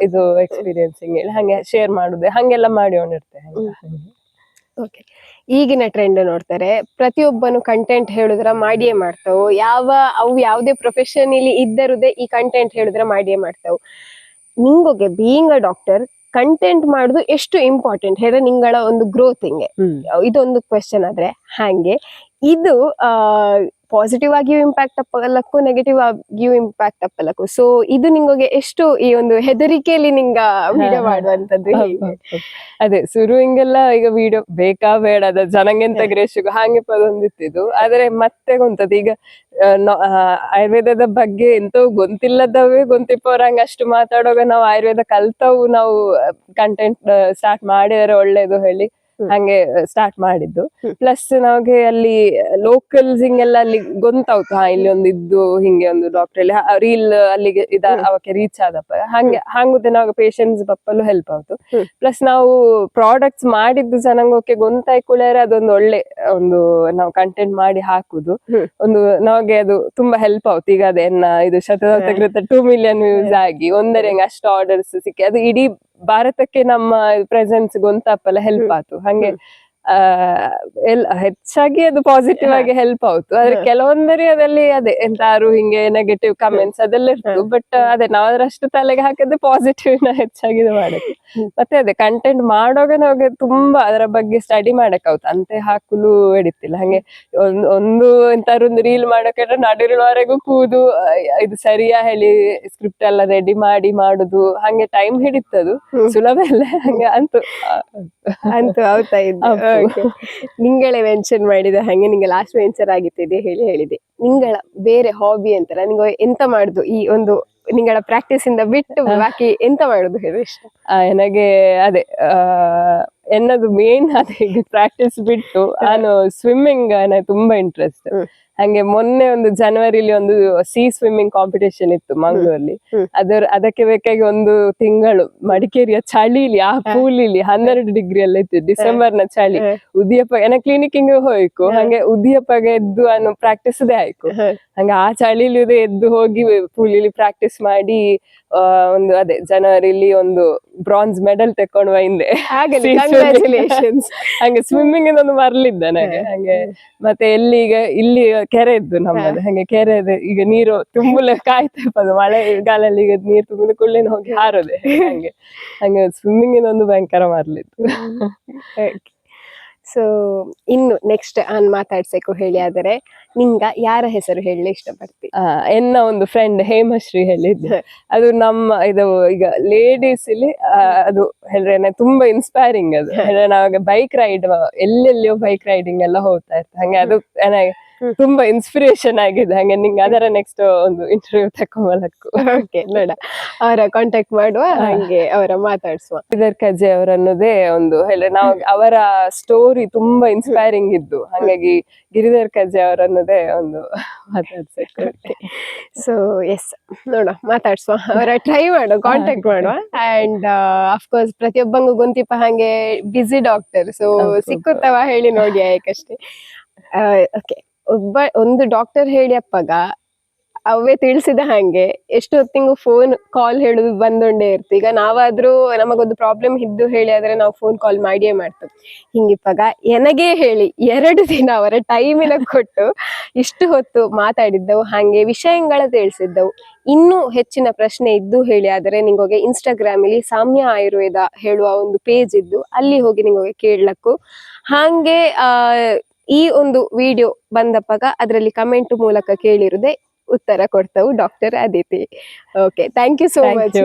ಇದು ಎಕ್ಸ್ಪೀರಿಯನ್ಸ್ ಹೇಳಿ ಹಂಗೆ ಶೇರ್ ಮಾಡುದು, ಹಂಗೆಲ್ಲ ಮಾಡಿಕೊಂಡಿರ್ತೇನೆ. ಓಕೆ, ಈಗಿನ ಟ್ರೆಂಡ್ ನೋಡ್ತಾರೆ ಪ್ರತಿಯೊಬ್ಬನು ಕಂಟೆಂಟ್ ಹೇಳುದ್ರ ಮಾಡಿಯೇ ಮಾಡ್ತಾವು. ಅವು ಯಾವುದೇ ಪ್ರೊಫೆಷನ್ ಇಲ್ಲಿ ಇದ್ದರುದೇ ಈ ಕಂಟೆಂಟ್ ಹೇಳುದ್ರ ಮಾಡಿಯೇ ಮಾಡ್ತಾವು. ನಿಂಗೊಗೆ ಬೀಯಿಂಗ್ ಅ ಡಾಕ್ಟರ್ ಕಂಟೆಂಟ್ ಮಾಡುದು ಎಷ್ಟು ಇಂಪಾರ್ಟೆಂಟ್ ಹೇಳಿದ್ರೆ ನಿಂಗಳ ಒಂದು ಗ್ರೋತಿಂಗ್ ಇದೊಂದು ಕ್ವೆಶನ್ ಆದ್ರೆ, ಹಾಗೆ ಇದು ಪಾಸಿಟಿವ್ ಆಗಿಯೂ ಇಂಪ್ಯಾಕ್ಟ್ ಅಪ್ಪಲಕ್ಕು, ನೆಗೆಟಿವ್ ಆಗಿಯೂ ಇಂಪ್ಯಾಕ್ಟ್ ಅಪ್ಪಲಕ್ಕು. ಸೊ ಇದು ನಿಂಗೆ ಎಷ್ಟು ಈ ಒಂದು ಹೆದರಿಕೆಯಲ್ಲಿ ನಿಂಗ ವಿಡಿಯೋ ಮಾಡುವಂತದ್ದು? ಅದೇ ಶುರು ಹಿಂಗೆಲ್ಲ ಈಗ ವಿಡಿಯೋ ಬೇಕಾ ಬೇಡ ಅದ ಜನಂಗೆಂತ ಗ್ರೇಷಿಗೂ ಹಾಗೆ ಪದೊಂದಿತ್ತಿದ್ದು. ಆದ್ರೆ ಮತ್ತೆ ಗೊಂತದ ಈಗ ಆಯುರ್ವೇದದ ಬಗ್ಗೆ ಎಂತವು ಗೊಂತಿಲ್ಲದವೇ ಗೊಂತಿಪ್ಪವ್ರಂಗ ಅಷ್ಟು ಮಾತಾಡುವಾಗ ನಾವು ಆಯುರ್ವೇದ ಕಲ್ತವು ನಾವು ಕಂಟೆಂಟ್ ಸ್ಟಾರ್ಟ್ ಮಾಡಿದರೆ ಒಳ್ಳೇದು ಹೇಳಿ ಹಂಗೆ ಸ್ಟಾರ್ಟ್ ಮಾಡಿದ್ದು. ಪ್ಲಸ್ ನಮಗೆ ಅಲ್ಲಿ ಲೋಕಲ್ಸ್ ಹಿಂಗೆಲ್ಲ ಅಲ್ಲಿ ಗೊತ್ತಾಯ್ತು, ಇಲ್ಲಿ ಒಂದು ಇದ್ದು ಹಿಂಗೆ ಒಂದು ಡಾಕ್ಟರ್ ಅಲ್ಲಿ ರೀಲ್ ಅಲ್ಲಿಗೆ ಅವಕ್ಕೆ ರೀಚ್ ಆದಪ್ಪ ಹಂಗುದೆ ನಾವು ಪೇಷಂಟ್ಸ್ ಬಪ್ಪಲು ಹೆಲ್ಪ್ ಆಯ್ತು. ಪ್ಲಸ್ ನಾವು ಪ್ರಾಡಕ್ಟ್ಸ್ ಮಾಡಿದ್ದು ಜನಂಗೋಕೆ ಗೊಂತಾಯ್ಕೊಳ್ಳಾರೆ ಅದೊಂದು ಒಳ್ಳೆ ಒಂದು ನಾವು ಕಂಟೆಂಟ್ ಮಾಡಿ ಹಾಕುದು ಒಂದು ನಮಗೆ ಅದು ತುಂಬಾ ಹೆಲ್ಪ್ ಆಯ್ತು. ಈಗ ಅದೇನ ಇದು ಶತದತ್ತ 2 million ವ್ಯೂಸ್ ಆಗಿ ಒಂದರ ಅಷ್ಟು ಆರ್ಡರ್ಸ್ ಸಿಕ್ಕಿ ಅದು ಇಡೀ ಭಾರತಕ್ಕೆ ನಮ್ಮ ಪ್ರೆಸೆನ್ಸ್ ಗೊಂತಾಪಲ್ಲ ಹೆಲ್ಪ್ ಆಯ್ತು. ಹಂಗೆ ಹೆಚ್ಚಾಗಿ ಅದು ಪಾಸಿಟಿವ್ ಆಗಿ ಹೆಲ್ಪ್ ಆಯ್ತು. ಆದ್ರೆ ಕೆಲವೊಂದರಿ ಅದಲ್ಲಿ ಅದೇ ಎಂತಾರು ಹಿಂಗೆ ನೆಗೆಟಿವ್ ಕಮೆಂಟ್ಸ್ ಅದೆಲ್ಲ ಇರ್ತು. ಬಟ್ ಅದೇ ನಾವ್ ಅದ್ರಷ್ಟು ತಲೆಗೆ ಹಾಕಿದ್ರೆ ಪಾಸಿಟಿವ್ ನ ಹೆಚ್ಚಾಗಿ ಮಾಡಕ್ಕೆ. ಮತ್ತೆ ಅದೇ ಕಂಟೆಂಟ್ ಮಾಡುವಾಗ ನಮಗೆ ತುಂಬಾ ಅದರ ಬಗ್ಗೆ ಸ್ಟಡಿ ಮಾಡಕ್ ಆಯ್ತು, ಅಂತೆ ಹಾಕಲು ಹಿಡಿತಿಲ್ಲ. ಹಂಗೆ ಒಂದು ಎಂತಾರು ಒಂದು ರೀಲ್ ಮಾಡಕ್ಕೆ ನಡುವರೆಗೂ ಕೂದು ಇದು ಸರಿಯಾ ಹೇಳಿ ಸ್ಕ್ರಿಪ್ಟ್ ಎಲ್ಲ ರೆಡಿ ಮಾಡಿ ಮಾಡುದು, ಹಂಗೆ ಟೈಮ್ ಹಿಡಿತದು, ಸುಲಭ ಇಲ್ಲ. ಹಂಗೆ ಅಂತೂ ಆಗ್ತಾ ಇದ್ದು. ನಿಂಗಳೇ ಮೆನ್ಷನ್ ಮಾಡಿದ ಹಾಗೆ ನಿಂಗೆ ಲಾಸ್ಟ್ ವೆಂಚರ್ ಆಗಿತ್ತಿದೆ ಹೇಳಿದೆ. ನಿಂಗಳ ಬೇರೆ ಹಾಬಿ ಅಂತಾರ ನಿಂಗೆ ಎಂತ ಮಾಡುದು? ಈ ಒಂದು ನಿಂಗಳ ಪ್ರಾಕ್ಟೀಸ್ ಇಂದ ಬಿಟ್ಟು ಬಾಕಿ ಎಂತ ಮಾಡುದು ಹೇಳಿ ಇಷ್ಟ? ನನಗೆ ಅದೇ ಎನ್ನದು ಮೇನ್ ಅದೇ ಪ್ರಾಕ್ಟೀಸ್ ಬಿಟ್ಟು ನಾನು ಸ್ವಿಮ್ಮಿಂಗ್ ತುಂಬಾ ಇಂಟ್ರೆಸ್ಟ್. ಹಂಗೆ ಮೊನ್ನೆ ಒಂದು ಜನವರಿಲಿ ಒಂದು ಸ್ವಿಮ್ಮಿಂಗ್ ಕಾಂಪಿಟೇಷನ್ ಇತ್ತು ಮಂಗಳೂರಲ್ಲಿ. ಅದಕ್ಕೆ ಬೇಕಾಗಿ 1 ತಿಂಗಳು ಮಡಿಕೇರಿಯ ಚಳಿಲಿ ಆ ಪೂಲಿಲಿ 12 ಡಿಗ್ರಿ ಎಲ್ಲ ಇತ್ತು, ಡಿಸೆಂಬರ್ ನ ಚಳಿ. ಉದಿಯಪ್ಪ ಕ್ಲಿನಿಕ್ ಹೋಯ್ಕು, ಹಂಗೆ ಉದಿಯಪ್ಪಗೆ ಎದ್ದು ಪ್ರಾಕ್ಟೀಸ್ದೇ ಆಯ್ಕು. ಹಂಗೆ ಆ ಚಳಿಲಿ ಎದ್ದು ಹೋಗಿ ಪೂಲಿಲಿ ಪ್ರಾಕ್ಟೀಸ್ ಮಾಡಿ ಒಂದು ಅದೇ ಜನವರಿಲಿ ಒಂದು ಬ್ರಾನ್ಸ್ ಮೆಡಲ್ ತಕೊಂಡು ಬಂದೆ. ಹಂಗೆ ಸ್ವಿಮ್ಮಿಂಗ್ ಒಂದು ಮರ್ಲಿದ್ದ ನನಗೆ. ಹಂಗೆ ಮತ್ತೆ ಇಲ್ಲಿ ಕೆರೆ ಇದ್ದು ನಮ್ಮದು, ಹಂಗೆ ಕೆರೆ ಈಗ ನೀರು ತುಂಬಲೆ ಕಾಯ್ತಪ್ಪದು ಮಳೆಗಾಲಲ್ಲಿ ಈಗ ನೀರು ತುಂಬಿದ ಕೂಡಲೇ ಹೋಗಿ ಹಾರೋದೆ. ಹಂಗೆ ಸ್ವಿಮ್ಮಿಂಗ್ ಒಂದು ಭಯಂಕರ ಮರ್ಲಿದ್ದು. ಸೊ ಇನ್ನು ನೆಕ್ಸ್ಟ್ ಮಾತಾಡ್ಸಕು ಹೇಳಿ ಆದರೆ ನಿಂಗ ಯಾರ ಹೆಸರು ಹೇಳಿ ಇಷ್ಟಪಡ್ತಿ? ಎನ್ನ ಒಂದು ಫ್ರೆಂಡ್ ಹೇಮಶ್ರೀ ಹೇಳಿದ್ದು. ಅದು ನಮ್ಮ ಇದು ಈಗ ಲೇಡೀಸ್ ಇಲ್ಲಿ ಅದು ಹೇಳಿದ್ರೆ ತುಂಬಾ ಇನ್ಸ್ಪೈರಿಂಗ್. ಅದು ಹೇಳಿದ್ರೆ ನಾವಾಗ ಬೈಕ್ ರೈಡ್ ಎಲ್ಲೆಲ್ಲಿಯೋ ಬೈಕ್ ರೈಡಿಂಗ್ ಎಲ್ಲ ಹೋಗ್ತಾ ಇರ್ತ. ಹಂಗೆ ಅದು ನನಗೆ ತುಂಬಾ ಇನ್ಸ್ಪಿರೇಷನ್ ಆಗಿದೆ. ಹಂಗೆ ನಿಂಗೆ ಅದರ ನೆಕ್ಸ್ಟ್ ಒಂದು ಇಂಟರ್ವ್ಯೂ ತಕೊಂಬಲಕ್ಕು. ಓಕೆ, ನೋಡ ಅವರ ಕಾಂಟ್ಯಾಕ್ಟ್ ಮಾಡುವ, ಹಂಗೆ ಅವರ ಮಾತಾಡ್ಸುವ. ಗಿರಿಧರ್ ಕಜ್ಜೆ ಅವರನ್ನೋದೇ ಒಂದು ಹೇಳಿದ್ರೆ ನಾವು ಅವರ ಸ್ಟೋರಿ ತುಂಬಾ ಇನ್ಸ್ಪೈರಿಂಗ್ ಇದ್ದು, ಹಾಗಾಗಿ ಗಿರಿಧರ್ ಕಜ್ಜೆ ಅವರನ್ನೋದೇ ಒಂದು ಮಾತಾಡ್ಸಕ್ಕೆ. ಸೊ ಎಸ್, ನೋಡ ಮಾತಾಡ್ಸುವ, ಅವರ ಟ್ರೈ ಮಾಡುವ, ಕಾಂಟ್ಯಾಕ್ಟ್ ಮಾಡುವ. ಅಂಡ್ ಅಫ್ಕೋರ್ಸ್ ಪ್ರತಿಯೊಬ್ಬಂಗೂ ಗೊಂತಿಪ್ಪ ಹಂಗೆ ಬಿಸಿ ಡಾಕ್ಟರ್, ಸೊ ಸಿಕ್ಕುತ್ತವ ಹೇಳಿ ನೋಡಿ ಯಾಕಷ್ಟೇ. ಓಕೆ, ಒಂದು ಡಾಕ್ಟರ್ ಹೇಳಿ ಅಪ್ಪಾಗ ಅವೇ ತಿಳಿಸಿದ ಹಂಗೆ ಎಷ್ಟು ಹೊತ್ತಿಂಗು ಫೋನ್ ಕಾಲ್ ಹೇಳುದು ಬಂದೊಂಡೇ ಇರ್ತು. ಈಗ ನಾವಾದ್ರೂ ನಮಗೊಂದು ಪ್ರಾಬ್ಲಮ್ ಇದ್ದು ಹೇಳಿ ಆದ್ರೆ ನಾವು ಫೋನ್ ಕಾಲ್ ಮಾಡಿಯೇ ಮಾಡ್ತೇವೆ. ಹಿಂಗಿಪ್ಪಾಗ ಎನಗೇ ಹೇಳಿ 2 ದಿನ ಅವರ ಟೈಮಿನ ಕೊಟ್ಟು ಇಷ್ಟು ಹೊತ್ತು ಮಾತಾಡಿದ್ದವು, ಹಾಗೆ ವಿಷಯಗಳ ತಿಳಿಸಿದ್ದವು. ಇನ್ನೂ ಹೆಚ್ಚಿನ ಪ್ರಶ್ನೆ ಇದ್ದು ಹೇಳಿ ಆದರೆ ನಿಂಗೋಗೆ ಇನ್ಸ್ಟಾಗ್ರಾಮ್ ಅಲ್ಲಿ ಸಾಮ್ಯ ಆಯುರ್ವೇದ ಹೇಳುವ ಒಂದು ಪೇಜ್ ಇದ್ದು, ಅಲ್ಲಿ ಹೋಗಿ ನಿಂಗೋಗೆ ಕೇಳಲಕ್ಕು. ಹಾಗೆ ಈ ಒಂದು ವಿಡಿಯೋ ಬಂದಪ್ಪಾಗ ಅದರಲ್ಲಿ ಕಮೆಂಟ್ ಮೂಲಕ ಕೇಳಿರುದೆ ಉತ್ತರ ಕೊಡ್ತಾವು doctor Aditi. Okay, thank you so much.